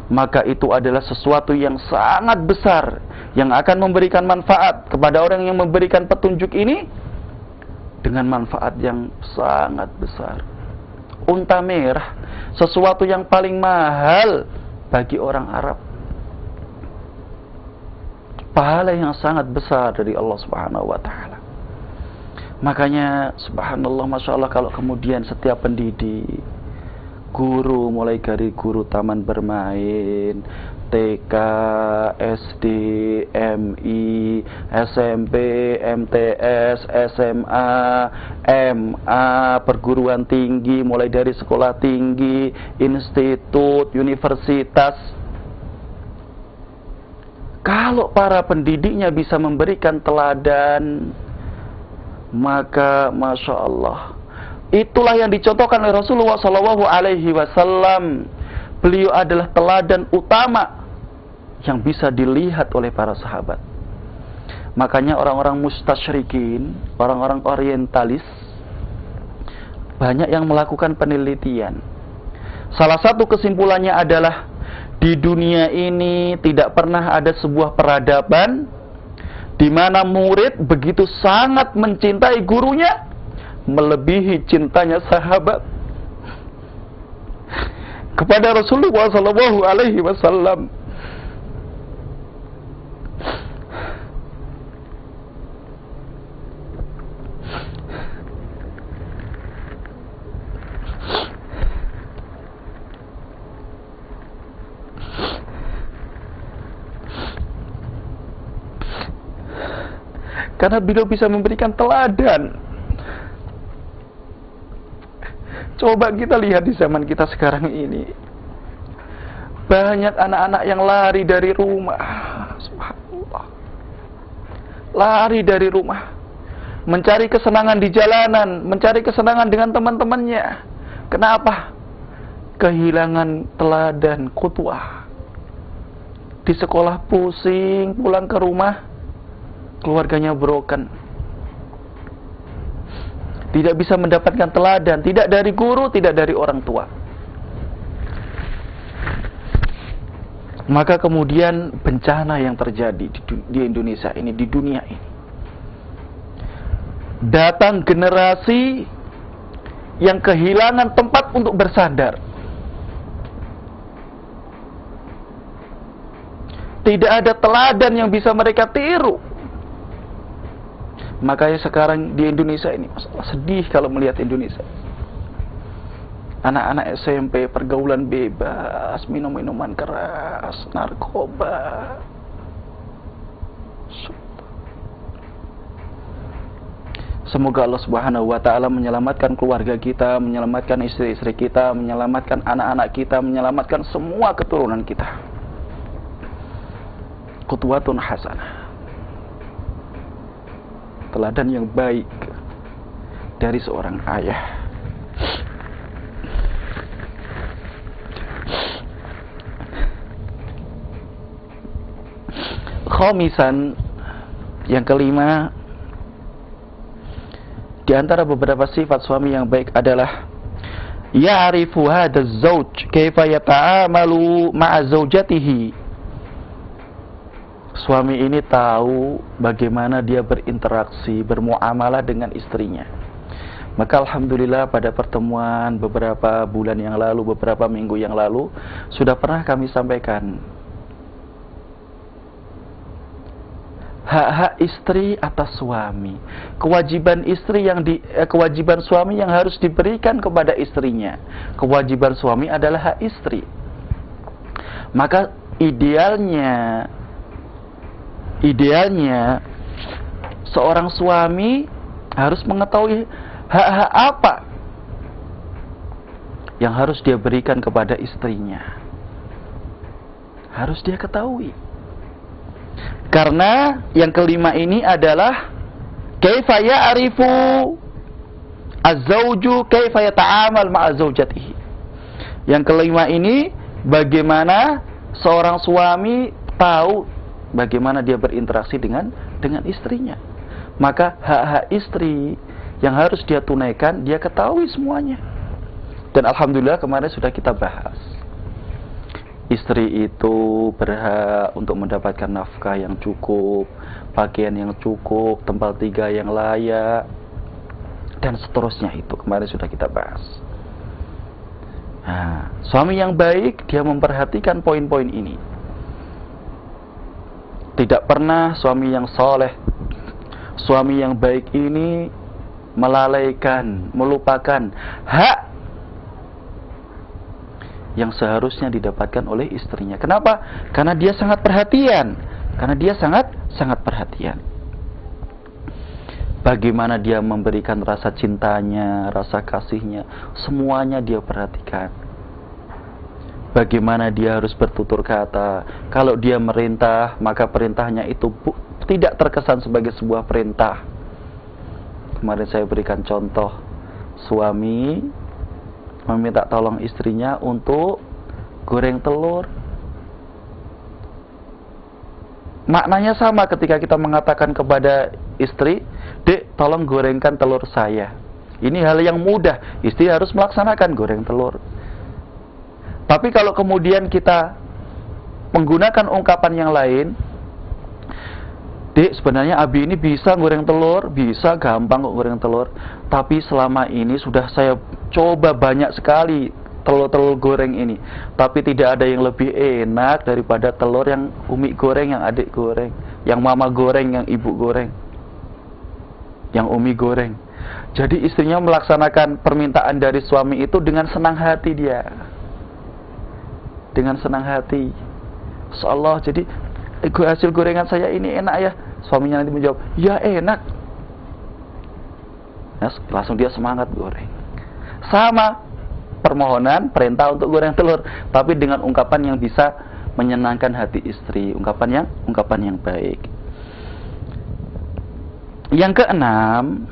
maka itu adalah sesuatu yang sangat besar yang akan memberikan manfaat kepada orang yang memberikan petunjuk ini dengan manfaat yang sangat besar. Unta merah, sesuatu yang paling mahal bagi orang Arab. Pahala yang sangat besar dari Allah Subhanahu wa ta'ala. Makanya subhanallah, masya Allah, kalau kemudian setiap pendidik, guru, mulai dari guru taman bermain, TK, SD, MI, SMP, MTS, SMA, MA, perguruan tinggi, mulai dari sekolah tinggi, institut, universitas, kalau para pendidiknya bisa memberikan teladan, maka masya Allah, itulah yang dicontohkan oleh Rasulullah SAW. Beliau adalah teladan utama yang bisa dilihat oleh para sahabat. Makanya orang-orang mustasyrikin, orang-orang orientalis, banyak yang melakukan penelitian. Salah satu kesimpulannya adalah di dunia ini tidak pernah ada sebuah peradaban di mana murid begitu sangat mencintai gurunya melebihi cintanya sahabat kepada Rasulullah SAW. Karena beliau bisa memberikan teladan. Coba kita lihat di zaman kita sekarang ini, banyak anak-anak yang lari dari rumah. Subhanallah. Lari dari rumah, mencari kesenangan di jalanan, mencari kesenangan dengan teman-temannya. Kenapa? Kehilangan teladan qudwah. Di sekolah pusing, pulang ke rumah keluarganya broken. Tidak bisa mendapatkan teladan, tidak dari guru, tidak dari orang tua. Maka kemudian bencana yang terjadi di Indonesia ini, di dunia ini, datang generasi yang kehilangan tempat untuk bersandar. Tidak ada teladan yang bisa mereka tiru. Makanya sekarang di Indonesia ini, masalah sedih kalau melihat Indonesia. Anak-anak SMP pergaulan bebas, minum-minuman keras, narkoba. Semoga Allah Subhanahu wa ta'ala menyelamatkan keluarga kita, menyelamatkan istri-istri kita, menyelamatkan anak-anak kita, menyelamatkan semua keturunan kita. Qudwatun hasanah, teladan yang baik dari seorang ayah. Khamisan, yang kelima, di antara beberapa sifat suami yang baik adalah ya'rifu hadha az-zawj kaifa yata'amalu ma'a zawjatihi. Suami ini tahu bagaimana dia berinteraksi, bermuamalah dengan istrinya. Maka alhamdulillah pada pertemuan beberapa bulan yang lalu, beberapa minggu yang lalu, sudah pernah kami sampaikan hak-hak istri atas suami, kewajiban istri kewajiban suami yang harus diberikan kepada istrinya. Kewajiban suami adalah hak istri. Maka idealnya seorang suami harus mengetahui hak-hak apa yang harus dia berikan kepada istrinya. Harus dia ketahui. Karena yang kelima ini adalah kaifa ya'rifu az-zawju kaifa yata'amal ma'a zawjatihi. Yang kelima ini bagaimana seorang suami tahu bagaimana dia berinteraksi dengan istrinya. Maka hak-hak istri yang harus dia tunaikan, dia ketahui semuanya. Dan alhamdulillah kemarin sudah kita bahas. Istri itu berhak untuk mendapatkan nafkah yang cukup, pakaian yang cukup, tempat tinggal yang layak, dan seterusnya. Itu kemarin sudah kita bahas. Nah, suami yang baik, dia memperhatikan poin-poin ini. Tidak pernah suami yang soleh, suami yang baik ini melalaikan, melupakan hak yang seharusnya didapatkan oleh istrinya. Kenapa? Karena dia sangat perhatian. Karena dia sangat perhatian. Bagaimana dia memberikan rasa cintanya, rasa kasihnya, semuanya dia perhatikan. Bagaimana dia harus bertutur kata. Kalau dia merintah, maka perintahnya itu tidak terkesan sebagai sebuah perintah. Kemarin saya berikan contoh, suami meminta tolong istrinya untuk goreng telur. Maknanya sama ketika kita mengatakan kepada istri, "Dek, tolong gorengkan telur saya." Ini hal yang mudah, istri harus melaksanakan goreng telur. Tapi kalau kemudian kita menggunakan ungkapan yang lain, "Dek, sebenarnya Abi ini bisa goreng telur, bisa, gampang kok goreng telur. Tapi selama ini sudah saya coba banyak sekali telur-telur goreng ini. Tapi tidak ada yang lebih enak daripada telur yang Umi goreng, yang adik goreng, yang Mama goreng, yang Ibu goreng, yang Umi goreng." Jadi istrinya melaksanakan permintaan dari suami itu dengan senang hati dia. Dengan senang hati. Insyaallah, jadi hasil gorengan saya ini enak ya. Suaminya nanti menjawab, "Ya enak." Nah, langsung dia semangat goreng. Sama permohonan, perintah untuk goreng telur, tapi dengan ungkapan yang bisa menyenangkan hati istri, ungkapan yang baik. Yang keenam,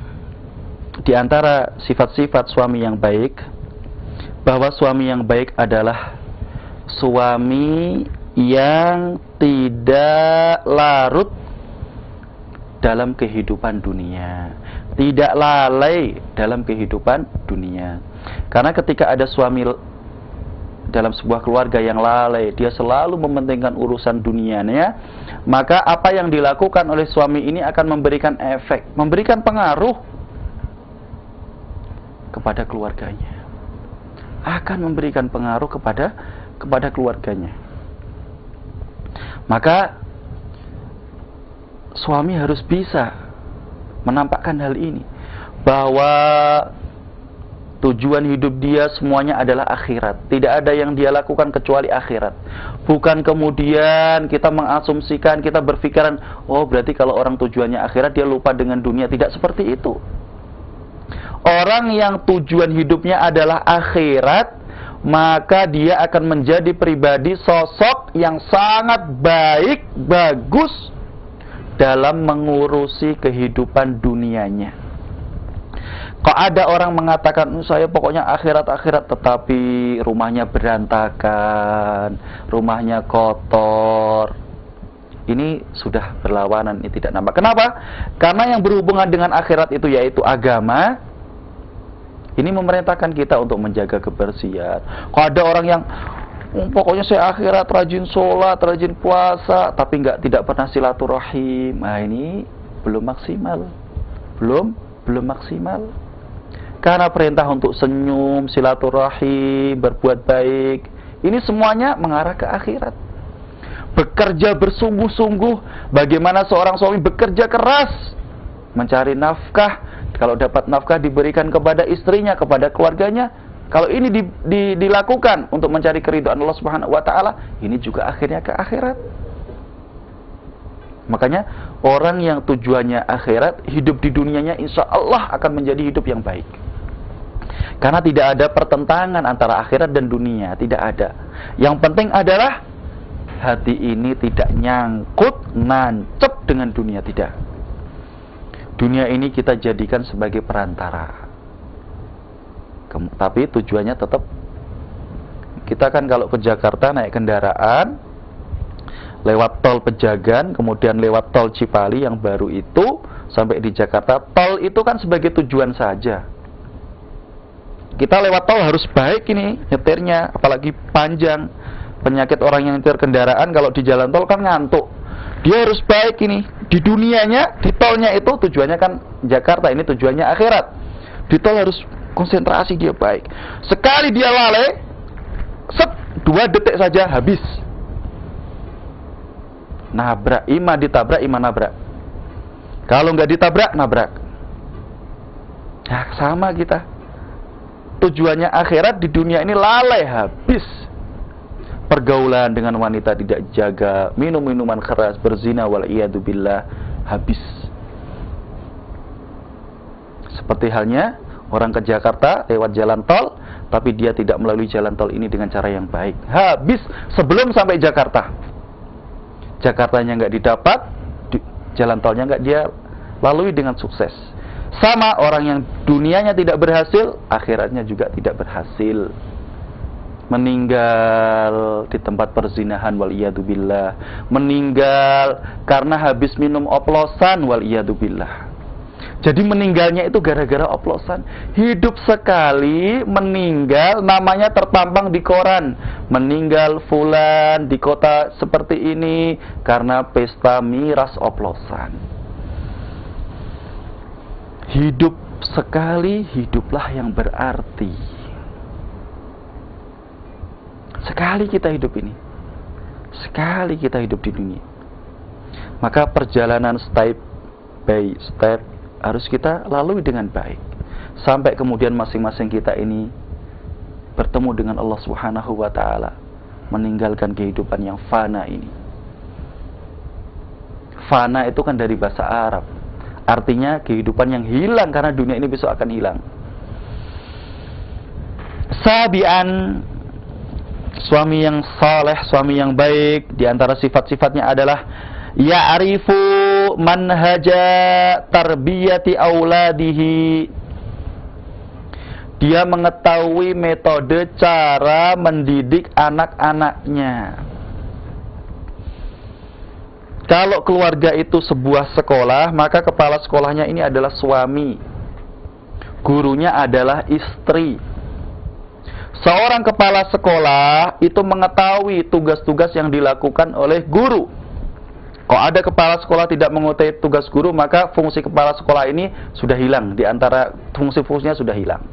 di antara sifat-sifat suami yang baik, bahwa suami yang baik adalah suami yang tidak larut dalam kehidupan dunia, tidak lalai dalam kehidupan dunia. Karena ketika ada suami dalam sebuah keluarga yang lalai, dia selalu mementingkan urusan dunianya, maka apa yang dilakukan oleh suami ini akan memberikan efek, memberikan pengaruh kepada keluarganya, akan memberikan pengaruh kepada keluarganya. Maka suami harus bisa menampakkan hal ini, bahwa tujuan hidup dia semuanya adalah akhirat. Tidak ada yang dia lakukan kecuali akhirat. Bukan kemudian kita mengasumsikan, kita berpikiran, oh berarti kalau orang tujuannya akhirat dia lupa dengan dunia. Tidak seperti itu. Orang yang tujuan hidupnya adalah akhirat, maka dia akan menjadi pribadi, sosok yang sangat baik, bagus dalam mengurusi kehidupan dunianya. Kok ada orang mengatakan, saya pokoknya akhirat-akhirat, tetapi rumahnya berantakan, rumahnya kotor. Ini sudah berlawanan, ini tidak nampak. Kenapa? Karena yang berhubungan dengan akhirat itu yaitu agama. Ini memerintahkan kita untuk menjaga kebersihan. Kok ada orang yang pokoknya saya akhirat, rajin sholat, rajin puasa, tapi tidak pernah silaturahim. Nah, ini belum maksimal. Belum maksimal. Karena perintah untuk senyum, silaturahim, berbuat baik, ini semuanya mengarah ke akhirat. Bekerja bersungguh-sungguh, bagaimana seorang suami bekerja keras mencari nafkah. Kalau dapat nafkah diberikan kepada istrinya, kepada keluarganya. Kalau ini dilakukan untuk mencari keridhaan Allah Subhanahu wa taala, ini juga akhirnya ke akhirat. Makanya orang yang tujuannya akhirat, hidup di dunianya insya Allah akan menjadi hidup yang baik. Karena tidak ada pertentangan antara akhirat dan dunia, tidak ada. Yang penting adalah hati ini tidak nyangkut, nancep dengan dunia, tidak. Dunia ini kita jadikan sebagai perantara. Tapi tujuannya tetap, kita kan kalau ke Jakarta naik kendaraan lewat tol Pejagan, kemudian lewat tol Cipali yang baru itu sampai di Jakarta. Tol itu kan sebagai tujuan saja. Kita lewat tol harus baik ini nyetirnya, apalagi panjang. Penyakit orang yang nyetir kendaraan kalau di jalan tol kan ngantuk. Dia harus baik ini. Di dunianya, di tolnya itu tujuannya kan Jakarta, ini tujuannya akhirat. Di tol harus konsentrasi, dia baik. Sekali dia lalai, 2 detik saja habis. Nabrak, ima ditabrak, ima nabrak. Kalau nggak ditabrak, nabrak. Nah, sama kita. Tujuannya akhirat, di dunia ini lalai habis. Pergaulan dengan wanita tidak jaga, minum minuman keras, berzina wal'iyadzubillah, habis. Seperti halnya orang ke Jakarta lewat jalan tol, tapi dia tidak melalui jalan tol ini dengan cara yang baik, habis sebelum sampai Jakarta. Jakartanya nggak didapat, jalan tolnya nggak dia lalui dengan sukses. Sama orang yang dunianya tidak berhasil, akhiratnya juga tidak berhasil. Meninggal di tempat perzinahan wal'iyadzubillah, meninggal karena habis minum oplosan wal'iyadzubillah. Jadi meninggalnya itu gara-gara oplosan. Hidup sekali, meninggal, namanya tertampang di koran. Meninggal fulan di kota seperti ini karena pesta miras oplosan. Hidup sekali, hiduplah yang berarti. Sekali kita hidup ini, sekali kita hidup di dunia, maka perjalanan step by step harus kita lalui dengan baik, sampai kemudian masing-masing kita ini bertemu dengan Allah Subhanahu wa Ta'ala, meninggalkan kehidupan yang fana ini. Fana itu kan dari bahasa Arab, artinya kehidupan yang hilang, karena dunia ini besok akan hilang. Sabian, suami yang saleh, suami yang baik, di antara sifat-sifatnya adalah ya'rifu manhaja tarbiyati auladihi. Dia mengetahui metode cara mendidik anak-anaknya. Kalau keluarga itu sebuah sekolah, maka kepala sekolahnya ini adalah suami, gurunya adalah istri. Seorang kepala sekolah itu mengetahui tugas-tugas yang dilakukan oleh guru. Kalau ada kepala sekolah tidak mengetahui tugas guru, maka fungsi kepala sekolah ini sudah hilang. Di antara fungsi-fungsinya sudah hilang.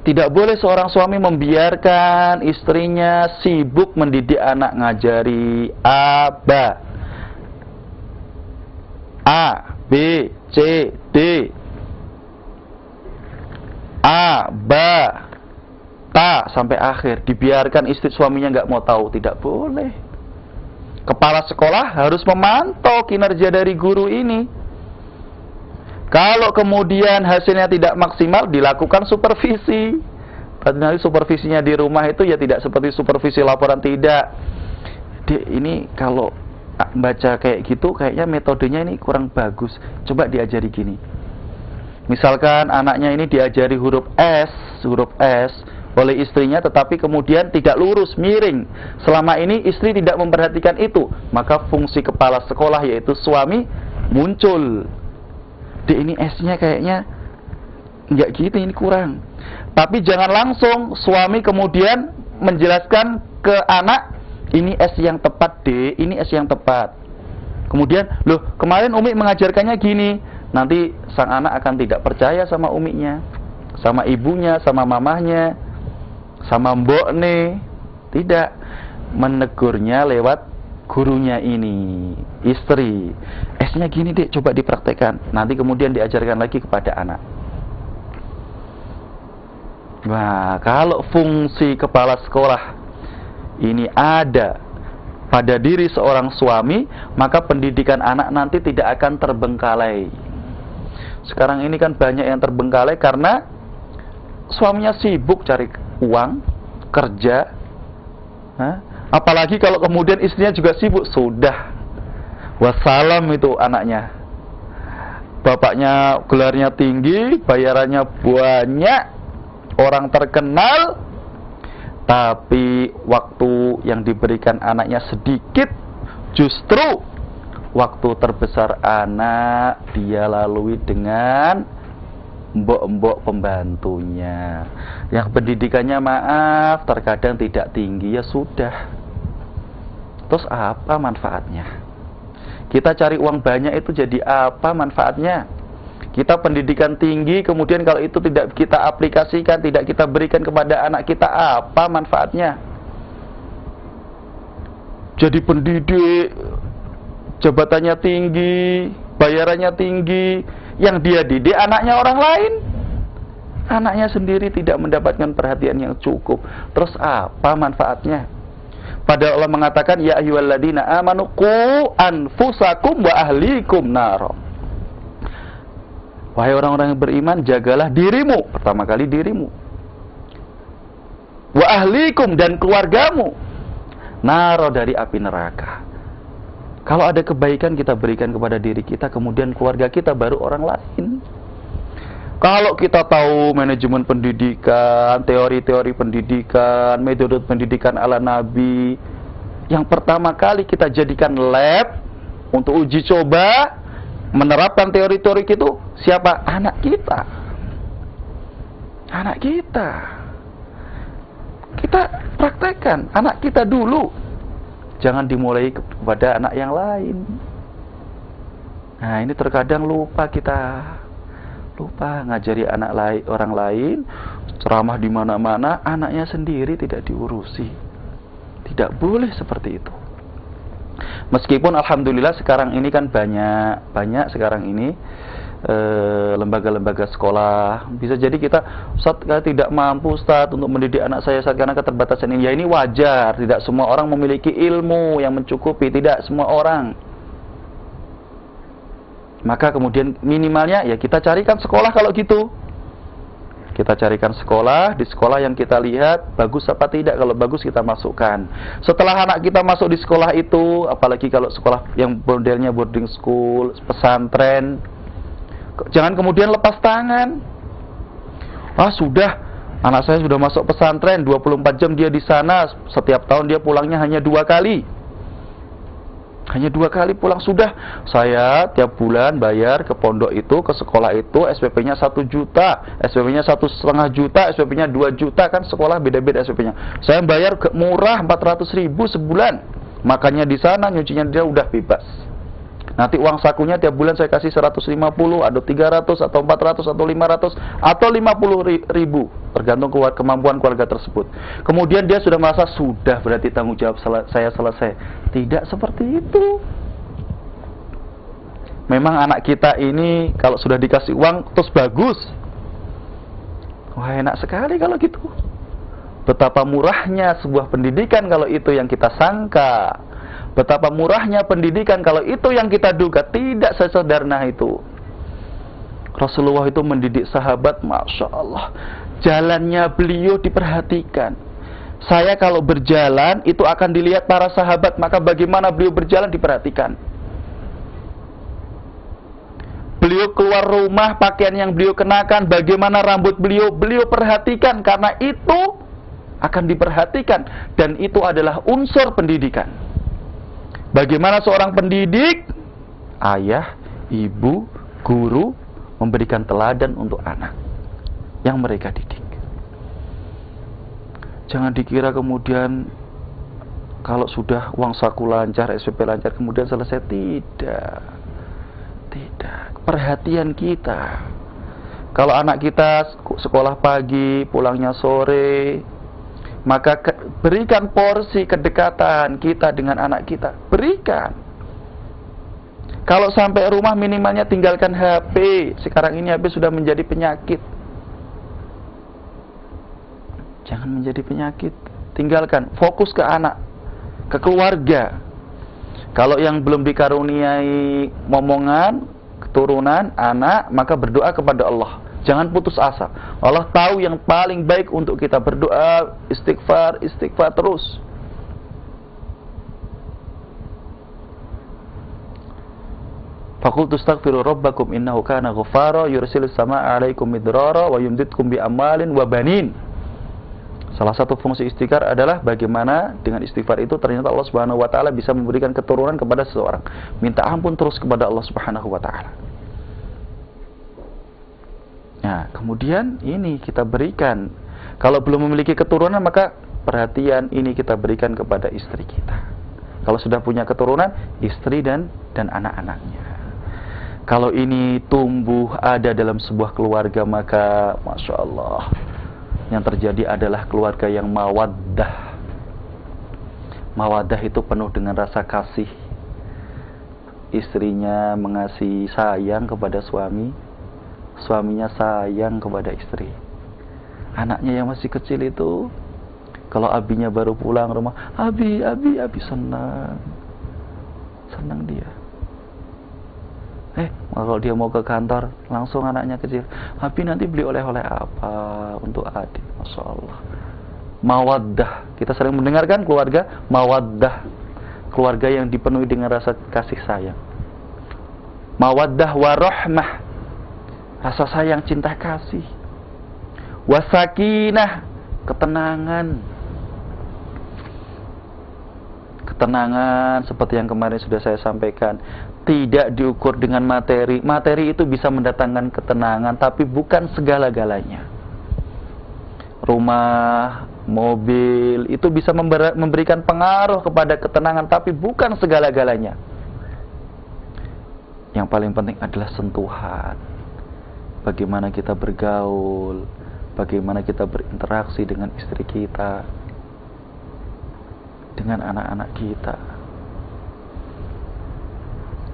Tidak boleh seorang suami membiarkan istrinya sibuk mendidik anak, ngajari A, B, C, D, A, ba, ta, sampai akhir. Dibiarkan istri suaminya nggak mau tahu, tidak boleh. Kepala sekolah harus memantau kinerja dari guru ini. Kalau kemudian hasilnya tidak maksimal, dilakukan supervisi. Padahal supervisinya di rumah itu ya tidak seperti supervisi laporan, tidak. Ini kalau baca kayak gitu, kayaknya metodenya ini kurang bagus. Coba diajari gini. Misalkan anaknya ini diajari huruf S oleh istrinya, tetapi kemudian tidak lurus, miring. Selama ini istri tidak memperhatikan itu, maka fungsi kepala sekolah yaitu suami muncul. Ini S-nya kayaknya nggak gitu, ini kurang. Tapi jangan langsung suami kemudian menjelaskan ke anak, ini S yang tepat D, ini S yang tepat. Kemudian, loh kemarin Umi mengajarkannya gini. Nanti sang anak akan tidak percaya sama uminya, sama ibunya, sama mamahnya, sama mbokne. Tidak, menegurnya lewat gurunya ini, istri. S-nya gini dek, coba dipraktekkan. Nanti kemudian diajarkan lagi kepada anak. Nah, kalau fungsi kepala sekolah ini ada pada diri seorang suami, maka pendidikan anak nanti tidak akan terbengkalai. Sekarang ini kan banyak yang terbengkalai karena suaminya sibuk cari uang, kerja, Apalagi kalau kemudian istrinya juga sibuk, sudah wassalam itu anaknya. Bapaknya gelarnya tinggi, bayarannya banyak, orang terkenal, tapi waktu yang diberikan anaknya sedikit. Justru waktu terbesar anak dia lalui dengan mbok-mbok pembantunya yang pendidikannya maaf terkadang tidak tinggi. Ya sudah, terus apa manfaatnya? Kita cari uang banyak itu jadi apa manfaatnya? Kita pendidikan tinggi, kemudian kalau itu tidak kita aplikasikan, tidak kita berikan kepada anak kita, apa manfaatnya? Jadi pendidik, jabatannya tinggi, bayarannya tinggi, yang dia didik anaknya orang lain, anaknya sendiri tidak mendapatkan perhatian yang cukup. Terus apa manfaatnya? Padahal Allah mengatakan, ya ayyuhalladzina amanu qu anfusakum wa ahlikum nar. Wahai orang-orang yang beriman, jagalah dirimu, pertama kali dirimu, wa ahlikum, dan keluargamu, naro, dari api neraka. Kalau ada kebaikan kita berikan kepada diri kita, kemudian keluarga kita, baru orang lain. Kalau kita tahu manajemen pendidikan, teori-teori pendidikan, metode pendidikan ala Nabi, yang pertama kali kita jadikan lab untuk uji coba menerapkan teori-teori itu siapa? Anak kita. Anak kita. Kita praktekkan anak kita dulu. Jangan dimulai kepada anak yang lain. Nah, ini terkadang lupa kita. Lupa ngajari anak lain, orang lain, ceramah di mana-mana, anaknya sendiri tidak diurusi. Tidak boleh seperti itu. Meskipun alhamdulillah sekarang ini kan banyak sekarang ini lembaga-lembaga sekolah. Bisa jadi kita, Ustaz, tidak mampu Ustaz untuk mendidik anak saya karena keterbatasan ini. Ya, ini wajar, tidak semua orang memiliki ilmu yang mencukupi, tidak semua orang. Maka kemudian minimalnya ya kita carikan sekolah kalau gitu. Kita carikan sekolah, di sekolah yang kita lihat bagus apa tidak, kalau bagus kita masukkan. Setelah anak kita masuk di sekolah itu, apalagi kalau sekolah yang modelnya boarding school, pesantren, jangan kemudian lepas tangan. Sudah, anak saya sudah masuk pesantren, 24 jam dia di sana, setiap tahun dia pulangnya hanya 2 kali. Hanya 2 kali pulang, sudah. Saya tiap bulan bayar ke pondok itu, ke sekolah itu, SPP-nya 1 juta, SPP-nya 1,5 juta, SPP-nya 2 juta, kan sekolah beda-beda SPP-nya. Saya bayar murah 400.000 sebulan. Makannya di sana, nyucinya dia udah bebas. Nanti uang sakunya tiap bulan saya kasih 150, atau 300, atau 400, atau 500, atau 50.000, tergantung kemampuan keluarga tersebut. Kemudian dia sudah merasa sudah, berarti tanggung jawab saya selesai. Tidak seperti itu. Memang anak kita ini kalau sudah dikasih uang terus bagus. Wah, enak sekali kalau gitu. Betapa murahnya sebuah pendidikan kalau itu yang kita sangka. Betapa murahnya pendidikan kalau itu yang kita duga. Tidak sesederhana itu. Rasulullah itu mendidik sahabat, Masya Allah, jalannya beliau diperhatikan. Saya kalau berjalan itu akan dilihat para sahabat, maka bagaimana beliau berjalan diperhatikan. Beliau keluar rumah, pakaian yang beliau kenakan, bagaimana rambut beliau, beliau perhatikan, karena itu akan diperhatikan, dan itu adalah unsur pendidikan. Bagaimana seorang pendidik, ayah, ibu, guru, memberikan teladan untuk anak yang mereka didik. Jangan dikira kemudian kalau sudah uang saku lancar, SPP lancar, kemudian selesai. Tidak. Perhatian kita. Kalau anak kita sekolah pagi, pulangnya sore, maka berikan porsi kedekatan kita dengan anak kita. Berikan. Kalau sampai rumah minimalnya tinggalkan HP. Sekarang ini HP sudah menjadi penyakit. Jangan menjadi penyakit. Tinggalkan, fokus ke anak, ke keluarga. Kalau yang belum dikaruniai momongan, keturunan, anak, maka berdoa kepada Allah. Jangan putus asa. Allah tahu yang paling baik untuk kita. Berdoa, istighfar terus. Faqultu astaghfiru rabbakum innahu kana ghaffara yursilis samaa'a 'alaikum midrara wa yumdidkum bi amwalin wa banin. Salah satu fungsi istighfar adalah bagaimana dengan istighfar itu ternyata Allah Subhanahu wa taala bisa memberikan keturunan kepada seseorang. Minta ampun terus kepada Allah Subhanahu wa taala. Nah, kemudian ini kita berikan. Kalau belum memiliki keturunan, maka perhatian ini kita berikan kepada istri kita. Kalau sudah punya keturunan, istri dan anak-anaknya. Kalau ini tumbuh ada dalam sebuah keluarga, maka Masya Allah, yang terjadi adalah keluarga yang mawaddah. Mawaddah itu penuh dengan rasa kasih. Istrinya mengasihi sayang kepada suami, suaminya sayang kepada istri. Anaknya yang masih kecil itu, kalau abinya baru pulang rumah, abi senang dia. Kalau dia mau ke kantor, langsung anaknya kecil, abi nanti beli oleh-oleh apa untuk adik. Masya Allah, mawaddah. Kita sering mendengarkan keluarga mawaddah, keluarga yang dipenuhi dengan rasa kasih sayang. Mawaddah warahmah, rasa sayang, cinta kasih. Wasakinah, ketenangan. Ketenangan seperti yang kemarin sudah saya sampaikan, tidak diukur dengan materi. Materi itu bisa mendatangkan ketenangan, tapi bukan segala-galanya. Rumah, mobil itu bisa memberikan pengaruh kepada ketenangan, tapi bukan segala-galanya. Yang paling penting adalah sentuhan. Bagaimana kita bergaul, bagaimana kita berinteraksi dengan istri kita, dengan anak-anak kita.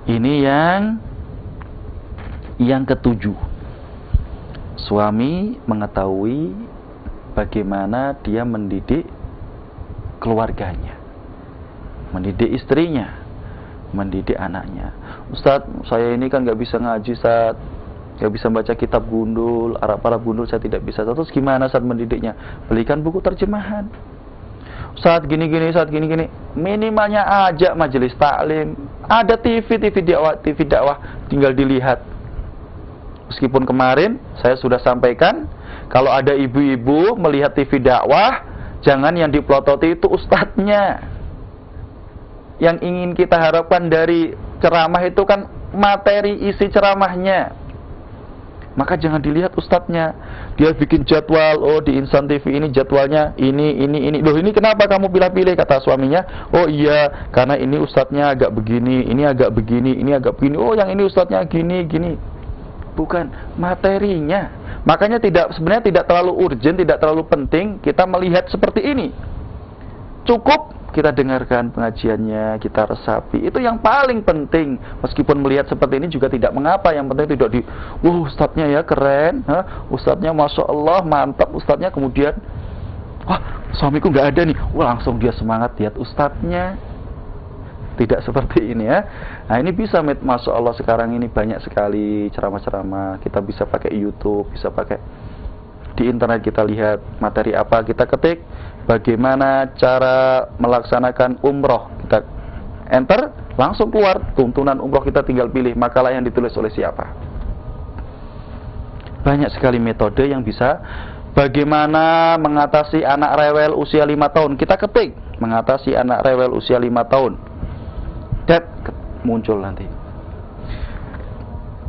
Ini yang ketujuh. Suami mengetahui bagaimana dia mendidik keluarganya, mendidik istrinya, mendidik anaknya. Ustadz, saya ini kan gak bisa ngaji, Ustadz, gak bisa baca kitab gundul, Arab gundul saya tidak bisa. Terus gimana saat mendidiknya? Belikan buku terjemahan. Saat gini, minimalnya ajak majelis taklim. Ada TV dakwah, tinggal dilihat. Meskipun kemarin saya sudah sampaikan, kalau ada ibu-ibu melihat TV dakwah, jangan yang dipelototi itu ustadznya. Yang ingin kita harapkan dari ceramah itu kan materi isi ceramahnya. Maka jangan dilihat ustadznya. Dia bikin jadwal, oh di Insan TV ini jadwalnya ini. Loh, ini kenapa kamu pilih-pilih, kata suaminya. Oh iya, karena ini ustadznya agak begini, ini agak begini, ini agak begini. Oh, yang ini ustadznya gini. Bukan materinya. Makanya sebenarnya tidak terlalu urgent, tidak terlalu penting kita melihat seperti ini. Cukup kita dengarkan pengajiannya, kita resapi. Itu yang paling penting. Meskipun melihat seperti ini juga tidak mengapa. Yang penting tidak ustadznya ya keren, ustadznya Masya Allah mantap ustadznya. Kemudian, wah suamiku nggak ada nih, langsung dia semangat lihat ustadznya. Tidak seperti ini ya. Nah ini bisa, Masya Allah sekarang ini banyak sekali ceramah-ceramah. Kita bisa pakai YouTube, bisa pakai di internet, kita lihat materi apa, kita ketik bagaimana cara melaksanakan umroh, kita enter, langsung keluar tuntunan umroh, kita tinggal pilih makalah yang ditulis oleh siapa. Banyak sekali metode yang bisa. Bagaimana mengatasi anak rewel usia 5 tahun, kita ketik mengatasi anak rewel usia 5 tahun, muncul nanti.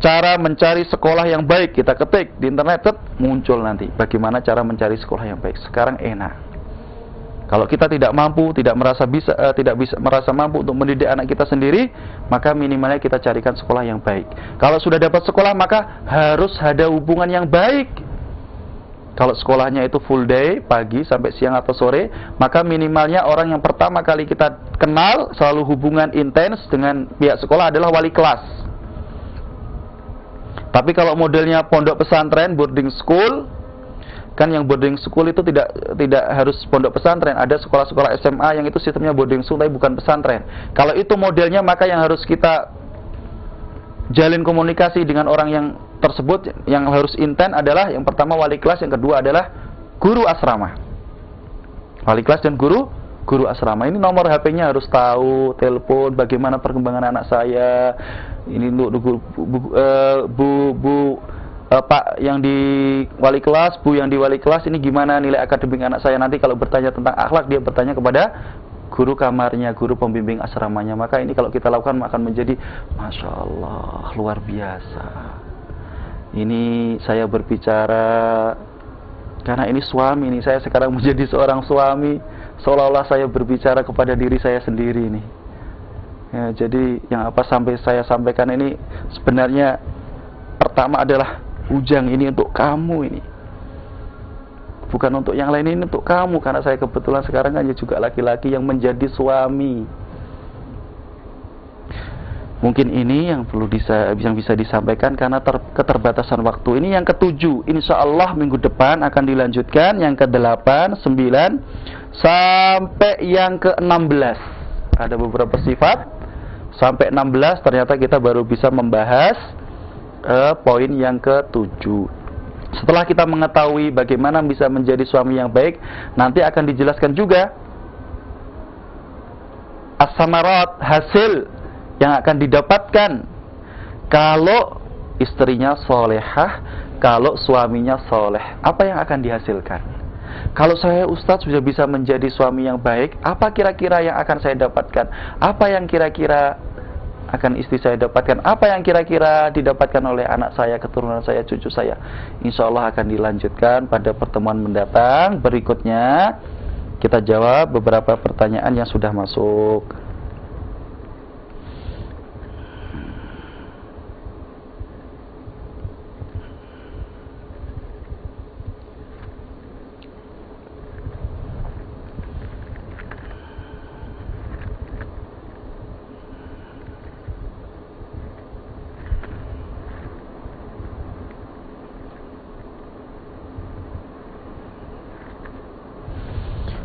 Cara mencari sekolah yang baik, kita ketik di internet, muncul nanti bagaimana cara mencari sekolah yang baik. Sekarang enak. Kalau kita tidak mampu, tidak merasa mampu untuk mendidik anak kita sendiri, maka minimalnya kita carikan sekolah yang baik. Kalau sudah dapat sekolah, maka harus ada hubungan yang baik. Kalau sekolahnya itu full day, pagi sampai siang atau sore, maka minimalnya orang yang pertama kali kita kenal, selalu hubungan intens dengan pihak sekolah adalah wali kelas. Tapi kalau modelnya pondok pesantren, boarding school, kan yang boarding school itu tidak harus pondok pesantren. Ada sekolah-sekolah SMA yang itu sistemnya boarding school tapi bukan pesantren. Kalau itu modelnya, maka yang harus kita jalin komunikasi dengan orang yang tersebut, yang harus intens adalah yang pertama wali kelas, yang kedua adalah guru asrama. Wali kelas dan guru guru asrama. Ini nomor HP-nya harus tahu, telepon, bagaimana perkembangan anak saya. Ini untuk Pak yang di wali kelas, Bu yang di wali kelas, ini gimana nilai akademik anak saya. Nanti kalau bertanya tentang akhlak, dia bertanya kepada guru kamarnya, guru pembimbing asramanya. Maka ini kalau kita lakukan akan menjadi Masya Allah, luar biasa. Ini saya berbicara karena ini suami, ini saya sekarang menjadi seorang suami, seolah-olah saya berbicara kepada diri saya sendiri nih. Ya, jadi yang apa sampai saya sampaikan ini sebenarnya pertama adalah Ujang, ini untuk kamu, ini bukan untuk yang lain, ini untuk kamu, karena saya kebetulan sekarang kan juga laki-laki yang menjadi suami. Mungkin ini yang perlu bisa disampaikan karena keterbatasan waktu. Ini yang ke-7, insya Allah minggu depan akan dilanjutkan yang ke-8, 9 sampai yang ke-16. Ada beberapa sifat sampai 16, ternyata kita baru bisa membahas poin yang ke-7. Setelah kita mengetahui bagaimana bisa menjadi suami yang baik, nanti akan dijelaskan juga as-samarat, hasil yang akan didapatkan kalau istrinya solehah, kalau suaminya soleh. Apa yang akan dihasilkan? Kalau saya Ustadz sudah bisa menjadi suami yang baik, apa kira-kira yang akan saya dapatkan? Apa yang kira-kira akan istri saya dapatkan? Apa yang kira-kira didapatkan oleh anak saya, keturunan saya, cucu saya? Insya Allah akan dilanjutkan pada pertemuan mendatang. Berikutnya kita jawab beberapa pertanyaan yang sudah masuk.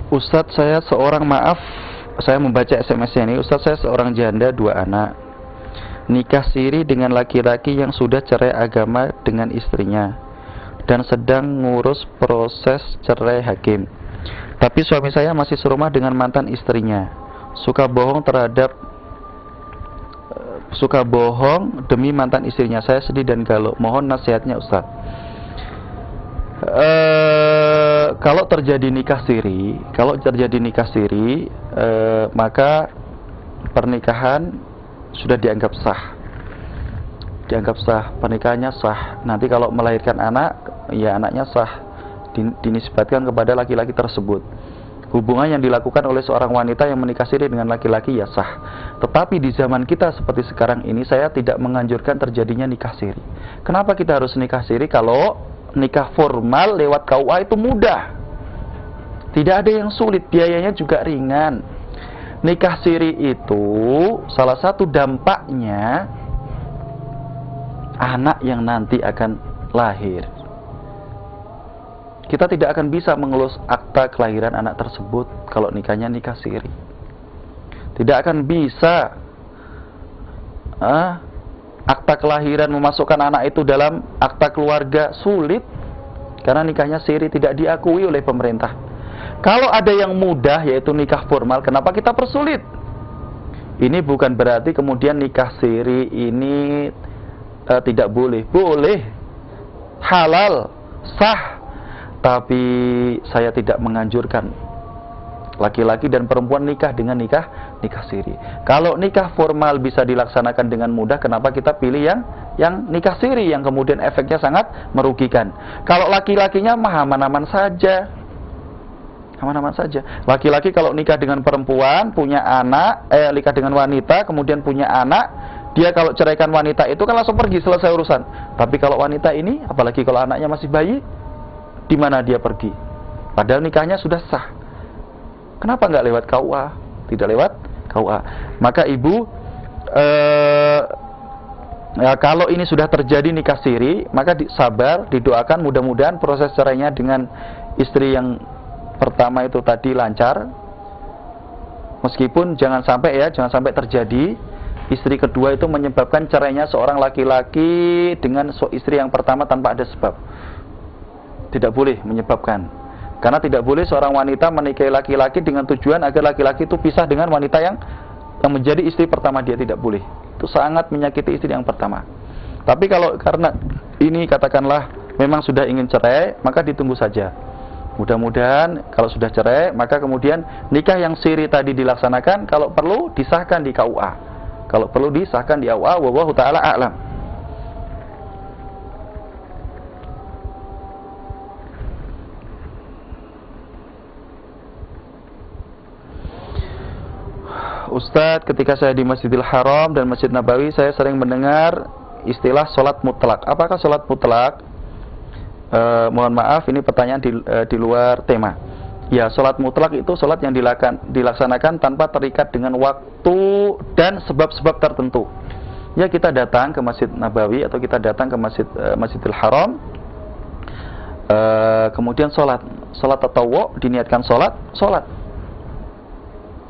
Ustadz, saya membaca SMS-nya ini. Ustadz, saya seorang janda 2 anak, nikah siri dengan laki-laki yang sudah cerai agama dengan istrinya dan sedang ngurus proses cerai hakim. Tapi suami saya masih serumah dengan mantan istrinya, suka bohong demi mantan istrinya. Saya sedih dan galau. Mohon nasihatnya Ustadz. Kalau terjadi nikah siri, maka pernikahan sudah dianggap sah, pernikahannya sah. Nanti kalau melahirkan anak, ya anaknya sah, dinisbatkan kepada laki-laki tersebut. Hubungan yang dilakukan oleh seorang wanita yang menikah siri dengan laki-laki ya sah. Tetapi di zaman kita seperti sekarang ini, saya tidak menganjurkan terjadinya nikah siri. Kenapa kita harus nikah siri kalau nikah formal lewat KUA itu mudah? Tidak ada yang sulit, biayanya juga ringan. Nikah siri itu salah satu dampaknya anak yang nanti akan lahir. Kita tidak akan bisa mengelus akta kelahiran anak tersebut kalau nikahnya nikah siri. Tidak akan bisa akta kelahiran memasukkan anak itu dalam akta keluarga, sulit karena nikahnya siri, tidak diakui oleh pemerintah. Kalau ada yang mudah yaitu nikah formal, kenapa kita persulit? Ini bukan berarti kemudian nikah siri ini tidak boleh. Boleh, halal, sah. Tapi saya tidak menganjurkan laki-laki dan perempuan nikah dengan nikah siri. Kalau nikah formal bisa dilaksanakan dengan mudah, kenapa kita pilih yang nikah siri yang kemudian efeknya sangat merugikan? Kalau laki-lakinya aman-aman saja. Aman-aman saja. Laki-laki kalau nikah dengan perempuan, punya anak, nikah dengan wanita, kemudian punya anak, dia kalau ceraikan wanita itu kan langsung pergi, selesai urusan. Tapi kalau wanita ini, apalagi kalau anaknya masih bayi, di mana dia pergi? Padahal nikahnya sudah sah. Kenapa nggak lewat KUA? Tidak lewat KUA. Maka ibu, kalau ini sudah terjadi nikah siri, maka sabar, didoakan, mudah-mudahan proses cerainya dengan istri yang pertama itu tadi lancar. Meskipun jangan sampai terjadi istri kedua itu menyebabkan cerainya seorang laki-laki dengan istri yang pertama tanpa ada sebab. Tidak boleh menyebabkan. Karena tidak boleh seorang wanita menikahi laki-laki dengan tujuan agar laki-laki itu pisah dengan wanita yang menjadi istri pertama dia, tidak boleh. Itu sangat menyakiti istri yang pertama. Tapi kalau karena ini katakanlah memang sudah ingin cerai, maka ditunggu saja. Mudah-mudahan kalau sudah cerai, maka kemudian nikah yang siri tadi dilaksanakan, kalau perlu disahkan di KUA. Kalau perlu disahkan di KUA, wallahu taala a'lam. Ustadz, ketika saya di Masjidil Haram dan Masjid Nabawi, saya sering mendengar istilah sholat mutlak. Apakah sholat mutlak? Mohon maaf, ini pertanyaan di luar tema. Ya, sholat mutlak itu sholat yang dilaksanakan tanpa terikat dengan waktu dan sebab-sebab tertentu. Ya, kita datang ke Masjid Nabawi atau kita datang ke Masjidil Haram, kemudian sholat tatawwu, diniatkan sholat.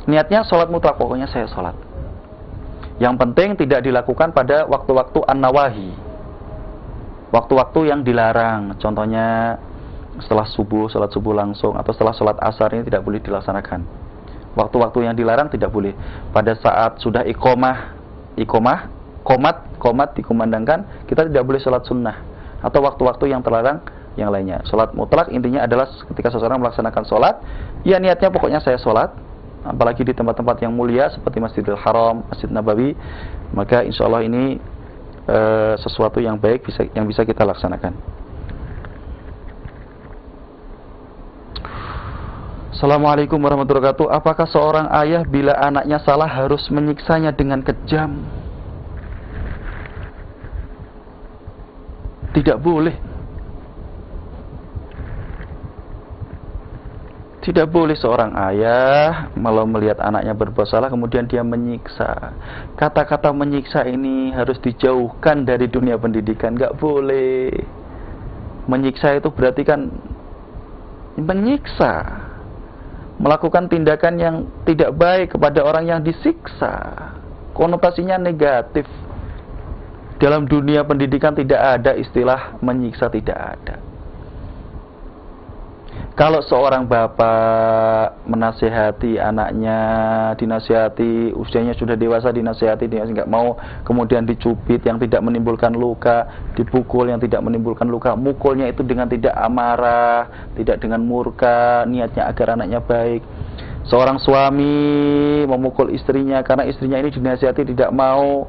Niatnya sholat mutlak, pokoknya saya sholat. Yang penting tidak dilakukan pada waktu-waktu an-nawahi, waktu-waktu yang dilarang. Contohnya setelah subuh, sholat subuh langsung, atau setelah sholat asar, ini tidak boleh dilaksanakan. Waktu-waktu yang dilarang tidak boleh. Pada saat sudah komat dikumandangkan, kita tidak boleh sholat sunnah. Atau waktu-waktu yang terlarang yang lainnya. Sholat mutlak intinya adalah ketika seseorang melaksanakan sholat, ya niatnya pokoknya saya sholat. Apalagi di tempat-tempat yang mulia seperti Masjidil Haram, Masjid Nabawi, maka insya Allah ini sesuatu yang baik yang bisa kita laksanakan. Assalamualaikum warahmatullahi wabarakatuh. Apakah seorang ayah bila anaknya salah harus menyiksanya dengan kejam? Tidak boleh. Tidak boleh seorang ayah kalau melihat anaknya berbuat salah kemudian dia menyiksa. Kata-kata menyiksa ini harus dijauhkan dari dunia pendidikan. Nggak boleh. Menyiksa itu berarti kan menyiksa, melakukan tindakan yang tidak baik kepada orang yang disiksa. Konotasinya negatif. Dalam dunia pendidikan tidak ada istilah menyiksa, tidak ada. Kalau seorang bapak menasihati anaknya, dinasihati, usianya sudah dewasa, dinasihati, dia nggak mau, kemudian dicubit yang tidak menimbulkan luka, dipukul yang tidak menimbulkan luka, mukulnya itu dengan tidak amarah, tidak dengan murka, niatnya agar anaknya baik. Seorang suami memukul istrinya karena istrinya ini dinasihati tidak mau,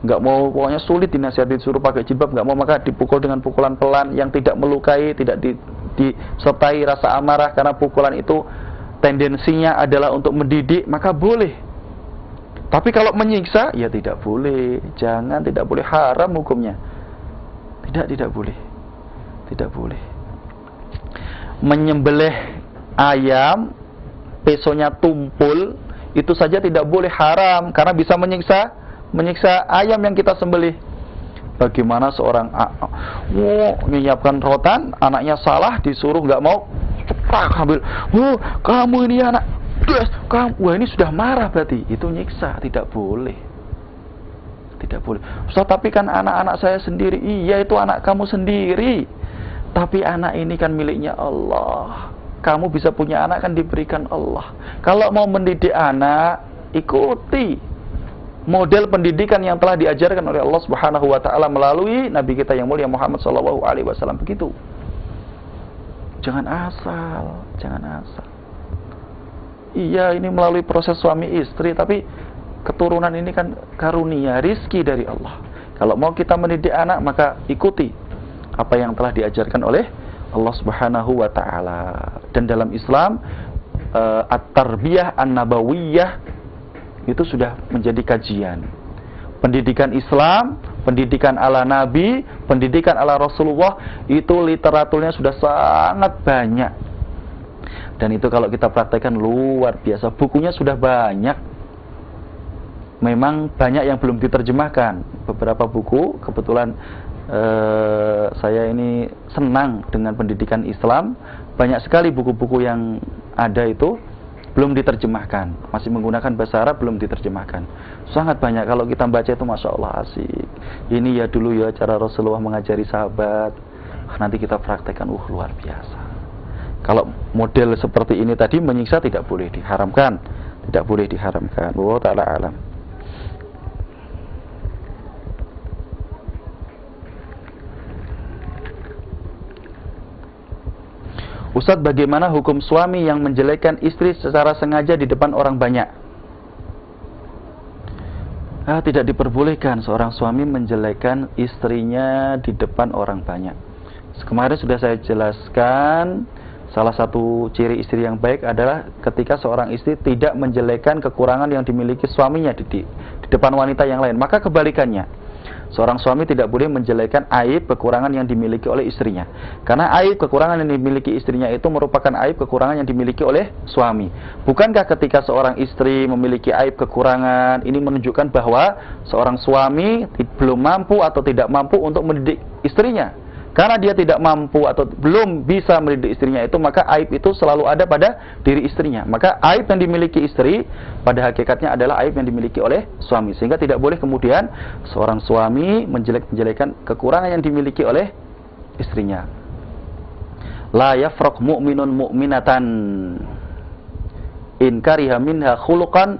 nggak mau, pokoknya sulit dinasihati, disuruh pakai jilbab nggak mau, maka dipukul dengan pukulan pelan yang tidak melukai, tidak disertai rasa amarah, karena pukulan itu tendensinya adalah untuk mendidik, maka boleh. Tapi kalau menyiksa, ya tidak boleh. Jangan, tidak boleh, haram hukumnya. Tidak boleh. Tidak boleh. Menyembelih ayam, pesonya tumpul, itu saja tidak boleh, haram, karena bisa menyiksa ayam yang kita sembelih. Bagaimana seorang menyiapkan rotan, anaknya salah, disuruh nggak mau, cepat ambil, kamu ini anak, kamu, wah ini sudah marah berarti, itu nyiksa, tidak boleh. Tidak boleh. Ustaz, tapi kan anak-anak saya sendiri. Iya, itu anak kamu sendiri, tapi anak ini kan miliknya Allah. Kamu bisa punya anak kan diberikan Allah. Kalau mau mendidik anak, ikuti model pendidikan yang telah diajarkan oleh Allah Subhanahu wa taala melalui nabi kita yang mulia Muhammad sallallahu alaihi wasallam, begitu. Jangan asal. Iya, ini melalui proses suami istri, tapi keturunan ini kan karunia, rizki dari Allah. Kalau mau kita mendidik anak, maka ikuti apa yang telah diajarkan oleh Allah Subhanahu wa taala. Dan dalam Islam at-tarbiyah an-nabawiyah itu sudah menjadi kajian. Pendidikan Islam, pendidikan ala Nabi, pendidikan ala Rasulullah, itu literaturnya sudah sangat banyak. Dan itu kalau kita praktekkan luar biasa. Bukunya sudah banyak. Memang banyak yang belum diterjemahkan. Beberapa buku, kebetulan saya ini senang dengan pendidikan Islam. Banyak sekali buku-buku yang ada itu belum diterjemahkan, masih menggunakan bahasa Arab, belum diterjemahkan. Sangat banyak. Kalau kita baca itu Masya Allah asik. Ini ya dulu ya cara Rasulullah mengajari sahabat. Nanti kita praktekkan, luar biasa. Kalau model seperti ini tadi menyiksa tidak boleh diharamkan, tidak boleh diharamkan. Wallahu ta'ala alam. Ustadz, bagaimana hukum suami yang menjelekkan istri secara sengaja di depan orang banyak? Tidak diperbolehkan seorang suami menjelekkan istrinya di depan orang banyak. Kemarin sudah saya jelaskan, salah satu ciri istri yang baik adalah ketika seorang istri tidak menjelekkan kekurangan yang dimiliki suaminya di depan wanita yang lain. Maka kebalikannya, seorang suami tidak boleh menjelekkan aib kekurangan yang dimiliki oleh istrinya. Karena aib kekurangan yang dimiliki istrinya itu merupakan aib kekurangan yang dimiliki oleh suami. Bukankah ketika seorang istri memiliki aib kekurangan, ini menunjukkan bahwa seorang suami belum mampu atau tidak mampu untuk mendidik istrinya? Karena dia tidak mampu atau belum bisa mendidik istrinya itu, maka aib itu selalu ada pada diri istrinya. Maka aib yang dimiliki istri pada hakikatnya adalah aib yang dimiliki oleh suami. Sehingga tidak boleh kemudian seorang suami menjelek-jelekan kekurangan yang dimiliki oleh istrinya. La yafraq mu'minun mu'minatan in kariha minha khuluqan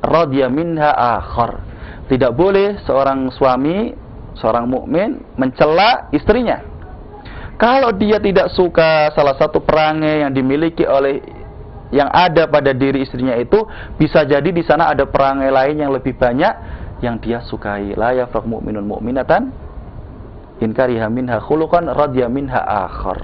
radiya minha akhar. Tidak boleh seorang suami, seorang mukmin mencela istrinya kalau dia tidak suka salah satu perangai yang dimiliki oleh yang ada pada diri istrinya itu. Bisa jadi di sana ada perangai lain yang lebih banyak yang dia sukai. La yafraq mu'minun mu'minatan in kariha minha khuluqan radiya minha akhar.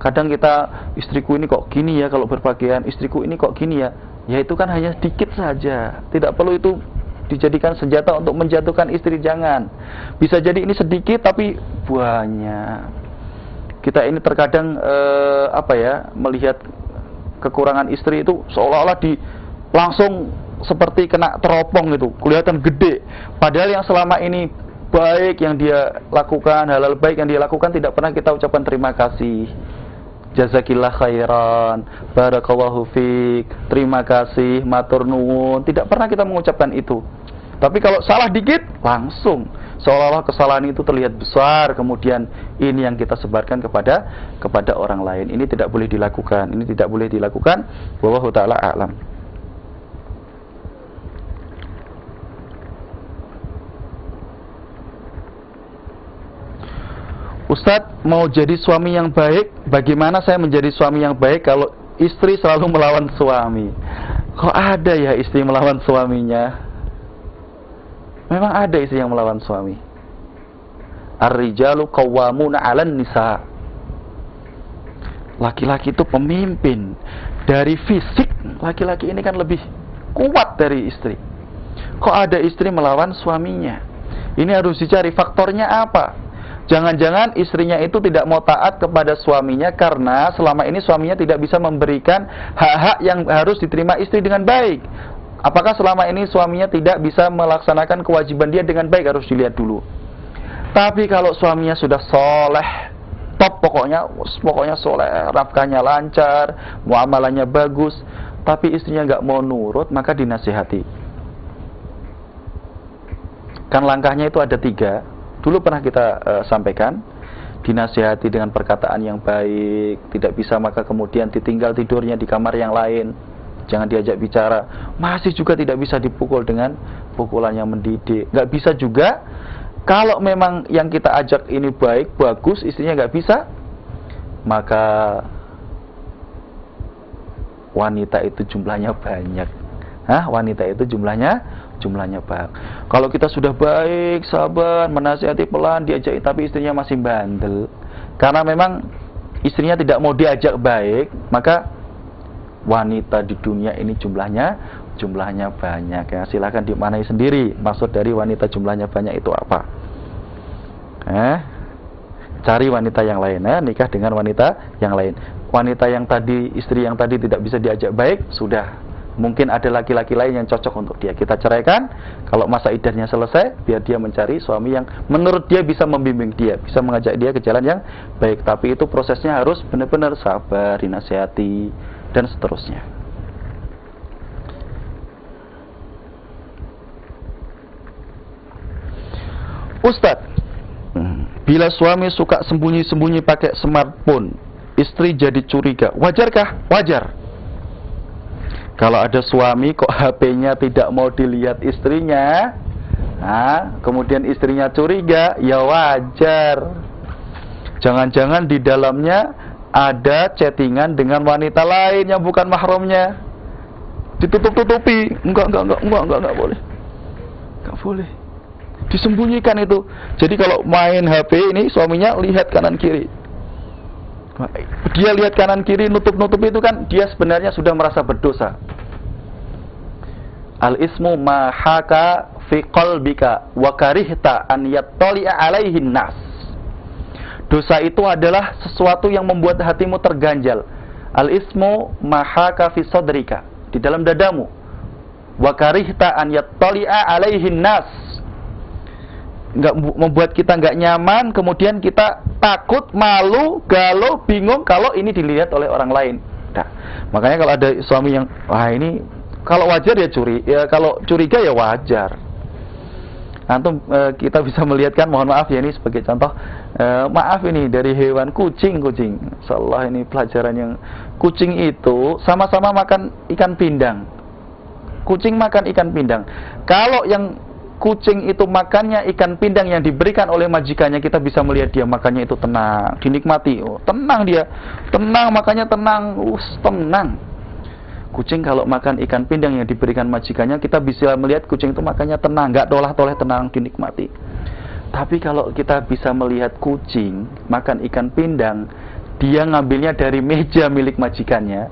Kadang kita, istriku ini kok gini ya kalau berpakaian, istriku ini kok gini ya. Ya itu kan hanya sedikit saja. Tidak perlu itu dijadikan senjata untuk menjatuhkan istri, jangan. Bisa jadi ini sedikit tapi banyak. Kita ini terkadang melihat kekurangan istri itu seolah-olah langsung seperti kena teropong gitu, kelihatan gede. Padahal yang selama ini baik yang dia lakukan, halal baik yang dia lakukan, tidak pernah kita ucapkan terima kasih. Jazakillah khairan, barakallahu fiik, terima kasih, matur nuwun. Tidak pernah kita mengucapkan itu. Tapi kalau salah dikit, langsung seolah-olah kesalahan itu terlihat besar, kemudian ini yang kita sebarkan kepada orang lain. Ini tidak boleh dilakukan. Ini tidak boleh dilakukan. Wallahu ta'ala a'lam. Ustadz, mau jadi suami yang baik, bagaimana saya menjadi suami yang baik kalau istri selalu melawan suami? Kok ada ya istri melawan suaminya? Memang ada istri yang melawan suami. Ar-rijalu qawwamuna 'alan nisa. Laki-laki itu pemimpin. Dari fisik, laki-laki ini kan lebih kuat dari istri. Kok ada istri melawan suaminya? Ini harus dicari faktornya apa. Jangan-jangan istrinya itu tidak mau taat kepada suaminya karena selama ini suaminya tidak bisa memberikan hak-hak yang harus diterima istri dengan baik. Apakah selama ini suaminya tidak bisa melaksanakan kewajiban dia dengan baik? Harus dilihat dulu. Tapi kalau suaminya sudah soleh, top pokoknya soleh, nafkahnya lancar, muamalahnya bagus, tapi istrinya nggak mau nurut, maka dinasihati. Kan langkahnya itu ada 3. Dulu pernah kita sampaikan. Dinasihati dengan perkataan yang baik. Tidak bisa maka kemudian ditinggal tidurnya di kamar yang lain. Jangan diajak bicara. Masih juga tidak bisa dipukul dengan pukulan yang mendidik. Nggak bisa juga. Kalau memang yang kita ajak ini baik, bagus, istrinya nggak bisa, maka wanita itu jumlahnya banyak. Wanita itu jumlahnya banyak. Kalau kita sudah baik, sabar, menasihati pelan, diajak, tapi istrinya masih bandel, karena memang istrinya tidak mau diajak baik, maka wanita di dunia ini jumlahnya banyak ya. Silahkan dimaknai sendiri maksud dari wanita jumlahnya banyak itu apa. Cari wanita yang lain, nikah dengan wanita yang lain. Wanita yang tadi, istri yang tadi tidak bisa diajak baik, sudah. Mungkin ada laki-laki lain yang cocok untuk dia. Kita ceraikan, kalau masa iddahnya selesai, biar dia mencari suami yang menurut dia bisa membimbing dia, bisa mengajak dia ke jalan yang baik. Tapi itu prosesnya harus benar-benar sabar, dinasihati, dan seterusnya. Ustadz, bila suami suka sembunyi-sembunyi pakai smartphone, istri jadi curiga. Wajarkah? Wajar. Kalau ada suami kok HP-nya tidak mau dilihat istrinya, kemudian istrinya curiga, ya wajar. Jangan-jangan di dalamnya ada chattingan dengan wanita lain yang bukan mahramnya. Ditutup-tutupi. Enggak boleh. Enggak boleh. Disembunyikan itu. Jadi kalau main HP ini suaminya lihat kanan kiri. Dia lihat kanan kiri nutup-nutup itu kan dia sebenarnya sudah merasa berdosa. Al-ismu ma haka fi qalbika wa karihta an yattali'a alaihin nas. Dosa itu adalah sesuatu yang membuat hatimu terganjal. Al-ismu ma haka fi sadrika, di dalam dadamu. Wa karihta an yattali'a alaihin nas. Membuat kita nggak nyaman, kemudian kita takut, malu, galau, bingung kalau ini dilihat oleh orang lain. Nah, makanya kalau ada suami yang ini kalau wajar ya kalau curiga ya wajar. Antum kita bisa melihatkan, mohon maaf ya ini sebagai contoh, maaf ini dari hewan kucing. Insyaallah ini pelajaran yang kucing itu sama-sama makan ikan pindang. Kucing makan ikan pindang. Kalau yang kucing itu makannya ikan pindang yang diberikan oleh majikannya, kita bisa melihat dia makannya itu tenang, dinikmati. Tenang dia, tenang makannya tenang, tenang. Kucing kalau makan ikan pindang yang diberikan majikannya, kita bisa melihat kucing itu makannya tenang, nggak tolah-toleh, tenang, dinikmati. Tapi kalau kita bisa melihat kucing makan ikan pindang, dia ngambilnya dari meja milik majikannya,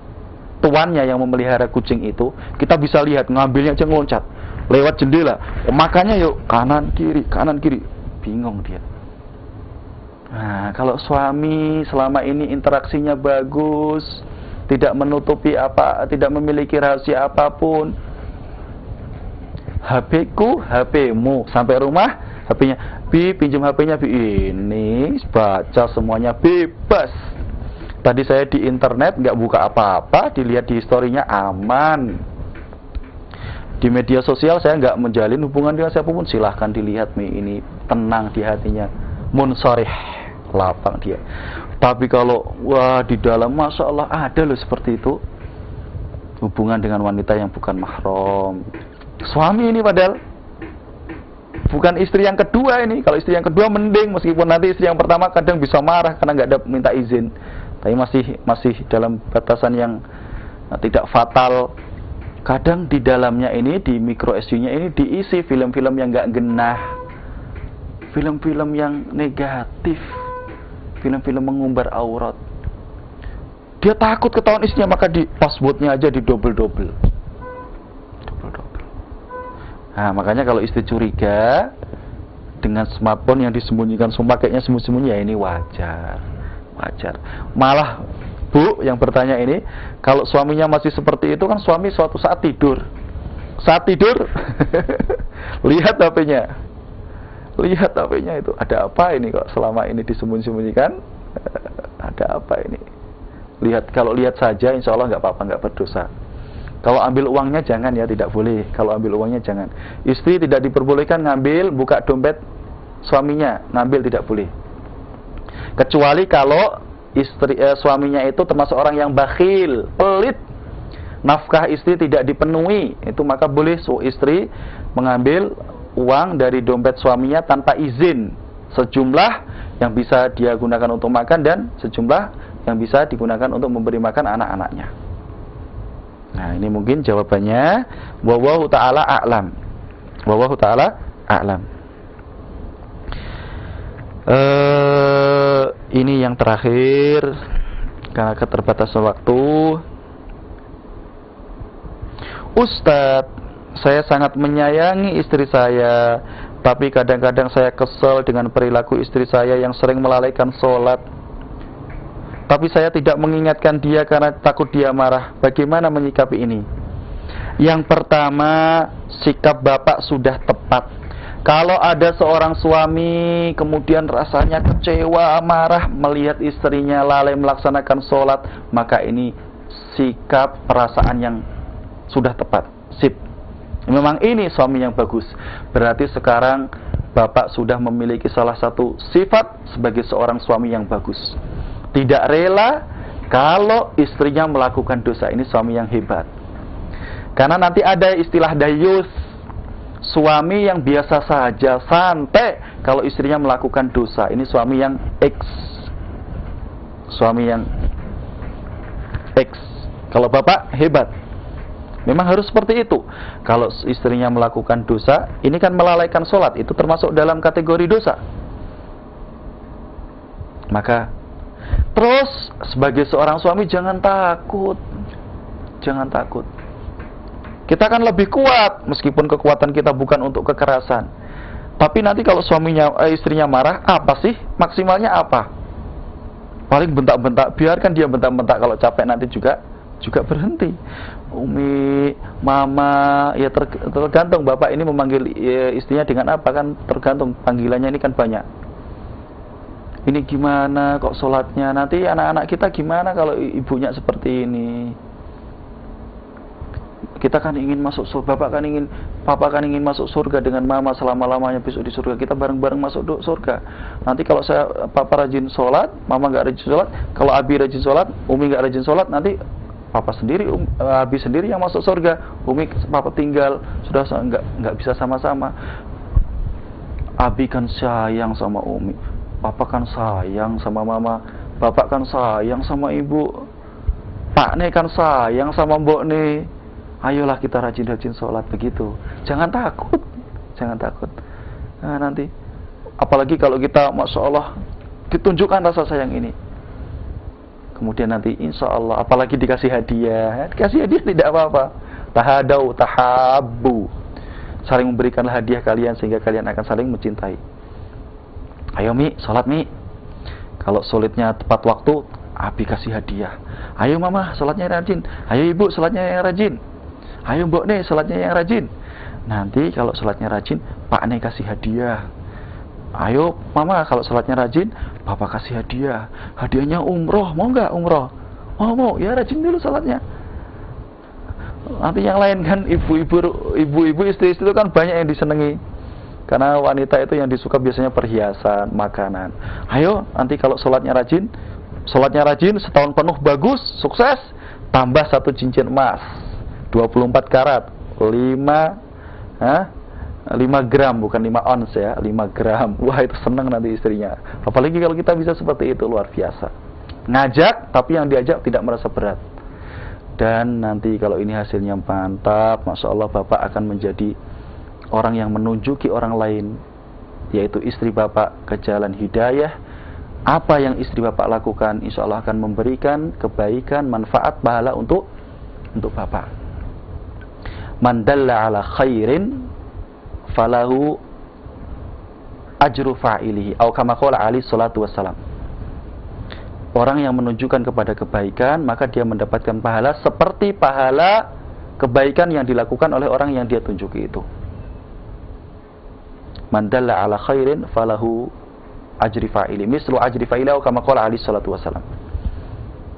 tuannya yang memelihara kucing itu, kita bisa lihat ngambilnya aja ngeloncat lewat jendela, makannya yuk kanan kiri, bingung dia. Nah, kalau suami selama ini interaksinya bagus, tidak menutupi tidak memiliki rahasia apapun, HP-ku, HP-mu, sampai rumah HP-nya, pinjam HP-nya, ini baca semuanya bebas. Tadi saya di internet nggak buka apa-apa, dilihat di historinya aman. Di media sosial saya nggak menjalin hubungan dengan siapapun, silahkan dilihat ini tenang di hatinya, munsorih, lapang dia. Tapi kalau di dalam, masya Allah ada loh seperti itu, hubungan dengan wanita yang bukan mahram. Suami ini padahal bukan istri yang kedua ini. Kalau istri yang kedua mending, meskipun nanti istri yang pertama kadang bisa marah karena nggak ada minta izin, tapi masih dalam batasan yang tidak fatal. Kadang di dalamnya ini, di micro SD-nya ini diisi film-film yang nggak genah, film-film yang negatif, film-film mengumbar aurat. Dia takut ketahuan istrinya, maka di passwordnya aja di double. Nah, makanya kalau istri curiga dengan smartphone yang disembunyikan, pakainya sembunyi-sembunyi, ya ini wajar. Malah Bu yang bertanya ini, kalau suaminya masih seperti itu kan suami suatu saat tidur lihat HP-nya itu, ada apa ini kok selama ini disembunyi-sembunyikan, ada apa ini? Kalau lihat saja insya Allah nggak apa-apa, nggak berdosa. Kalau ambil uangnya jangan ya, tidak boleh. Kalau ambil uangnya jangan. Istri tidak diperbolehkan buka dompet suaminya, ngambil tidak boleh. Kecuali kalau suaminya itu termasuk orang yang bakhil, pelit, nafkah istri tidak dipenuhi, itu maka boleh istri mengambil uang dari dompet suaminya tanpa izin, sejumlah yang bisa dia gunakan untuk makan dan sejumlah yang bisa digunakan untuk memberi makan anak-anaknya. Nah, ini mungkin jawabannya. Wallahu ta'ala a'lam. Ini yang terakhir karena keterbatasan waktu. Ustadz, saya sangat menyayangi istri saya, tapi kadang-kadang saya kesal dengan perilaku istri saya yang sering melalaikan sholat. Tapi saya tidak mengingatkan dia karena takut dia marah. Bagaimana menyikapi ini? Yang pertama, sikap bapak sudah tepat. Kalau ada seorang suami kemudian rasanya kecewa, marah melihat istrinya lalai melaksanakan sholat, maka ini sikap perasaan yang sudah tepat. Sip. Memang ini suami yang bagus. Berarti sekarang bapak sudah memiliki salah satu sifat sebagai seorang suami yang bagus. Tidak rela kalau istrinya melakukan dosa. Ini suami yang hebat. Karena nanti ada istilah dayus, suami yang biasa saja, santai kalau istrinya melakukan dosa. Ini suami yang X. Suami yang X. Kalau bapak hebat, memang harus seperti itu. Kalau istrinya melakukan dosa, ini kan melalaikan sholat, itu termasuk dalam kategori dosa. Maka terus sebagai seorang suami jangan takut. Jangan takut. Kita kan lebih kuat, meskipun kekuatan kita bukan untuk kekerasan. Tapi nanti kalau istrinya marah, apa sih? Maksimalnya apa? Paling bentak-bentak, biarkan dia bentak-bentak, kalau capek nanti juga berhenti. Umi, mama, ya tergantung bapak ini memanggil istrinya dengan apa, kan tergantung panggilannya ini kan banyak. Ini gimana kok sholatnya? Nanti anak-anak kita gimana kalau ibunya seperti ini? Kita kan ingin masuk surga, papa kan ingin masuk surga dengan mama selama-lamanya besok di surga. Kita bareng-bareng masuk surga. Nanti kalau papa rajin sholat, mama nggak rajin sholat, kalau Abi rajin sholat, Umi nggak rajin sholat, nanti papa sendiri, Abi sendiri yang masuk surga, Umi papa tinggal, sudah nggak bisa sama-sama. Abi kan sayang sama Umi, papa kan sayang sama mama, bapak kan sayang sama ibu, Pak nih kan sayang sama Mbok nih. Ayolah kita rajin-rajin sholat, begitu. Jangan takut, jangan takut. Nah, nanti, apalagi kalau kita, masya Allah, ditunjukkan rasa sayang ini. Kemudian nanti, insya Allah, apalagi dikasih hadiah tidak apa-apa. Tahadau, tahabbu. Saling memberikanlah hadiah kalian sehingga kalian akan saling mencintai. Ayo Mi, sholat Mi. Kalau sulitnya tepat waktu, Abi kasih hadiah. Ayo Mama, sholatnya yang rajin. Ayo Ibu, sholatnya yang rajin. Ayo Mbok nih, sholatnya yang rajin. Nanti kalau sholatnya rajin, Pak nih kasih hadiah. Ayo Mama, kalau sholatnya rajin, Papa kasih hadiah. Hadiahnya umroh, mau nggak umroh? Oh mau, ya rajin dulu sholatnya. Nanti yang lain kan ibu-ibu, istri-istri itu kan banyak yang disenangi. Karena wanita itu yang disuka biasanya perhiasan, makanan. Ayo, nanti kalau sholatnya rajin, setahun penuh bagus, sukses, tambah 1 cincin emas 24 karat 5 gram, bukan 5 ons ya, 5 gram. Wah, itu senang nanti istrinya. Apalagi kalau kita bisa seperti itu, luar biasa. Ngajak, tapi yang diajak tidak merasa berat. Dan nanti kalau ini hasilnya mantap, masya Allah, bapak akan menjadi orang yang menunjuki orang lain, yaitu istri bapak, ke jalan hidayah. Apa yang istri bapak lakukan, insya Allah akan memberikan kebaikan, manfaat, pahala untuk bapak. Man dalla ala khairin falahu ajru fa'ilihi, atau kama qala alaihi salatu wassalam. Orang yang menunjukkan kepada kebaikan, maka dia mendapatkan pahala seperti pahala kebaikan yang dilakukan oleh orang yang dia tunjuki itu. Man dalla ala khairin falahu ajri fa'ili, mislu ajri fa'ili, atau kama qala alaihi salatu wassalam.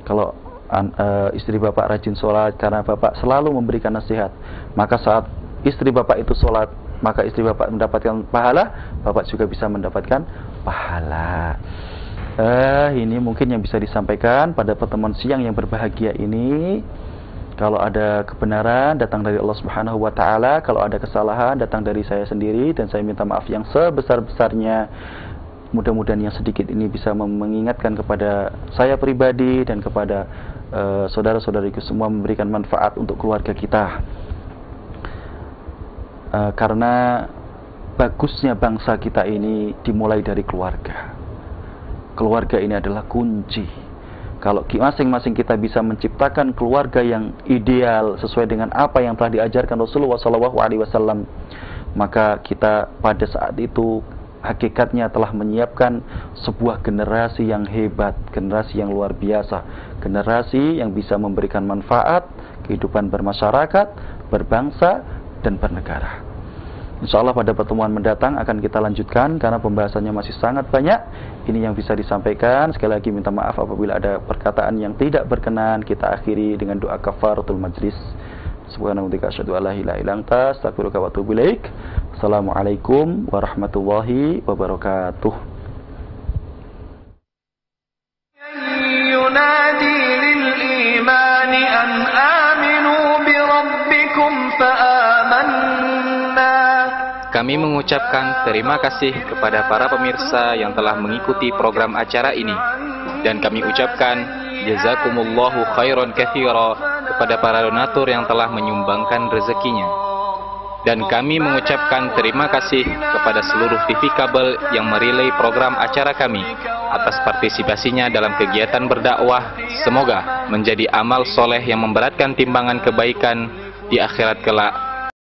Kalau istri bapak rajin sholat karena bapak selalu memberikan nasihat, maka saat istri bapak itu sholat, maka istri bapak mendapatkan pahala, bapak juga bisa mendapatkan pahala. Ini mungkin yang bisa disampaikan pada pertemuan siang yang berbahagia ini. Kalau ada kebenaran datang dari Allah Subhanahu wa taala, kalau ada kesalahan datang dari saya sendiri, dan saya minta maaf yang sebesar-besarnya. Mudah-mudahan yang sedikit ini bisa mengingatkan kepada saya pribadi dan kepada saudara-saudariku semua, memberikan manfaat untuk keluarga kita. Karena bagusnya bangsa kita ini dimulai dari keluarga. Keluarga ini adalah kunci. Kalau masing-masing kita bisa menciptakan keluarga yang ideal sesuai dengan apa yang telah diajarkan Rasulullah SAW, maka kita pada saat itu hakikatnya telah menyiapkan sebuah generasi yang hebat, generasi yang luar biasa, generasi yang bisa memberikan manfaat kehidupan bermasyarakat, berbangsa, dan bernegara. Insya Allah pada pertemuan mendatang akan kita lanjutkan karena pembahasannya masih sangat banyak. Ini yang bisa disampaikan. Sekali lagi minta maaf apabila ada perkataan yang tidak berkenan. Kita akhiri dengan doa kafaratul majlis. Subhanallah, asyhadu an la ilaha illa anta, astaghfiruka wa atubu ilaik. Assalamualaikum warahmatullahi wabarakatuh. فآمنا. Kami mengucapkan terima kasih kepada para pemirsa yang telah mengikuti program acara ini. Dan kami ucapkan jazakumullahu khairan katsira kepada para donatur yang telah menyumbangkan rezekinya. Dan kami mengucapkan terima kasih kepada seluruh TV kabel yang merelay program acara kami atas partisipasinya dalam kegiatan berdakwah. Semoga menjadi amal soleh yang memberatkan timbangan kebaikan di akhirat kelak.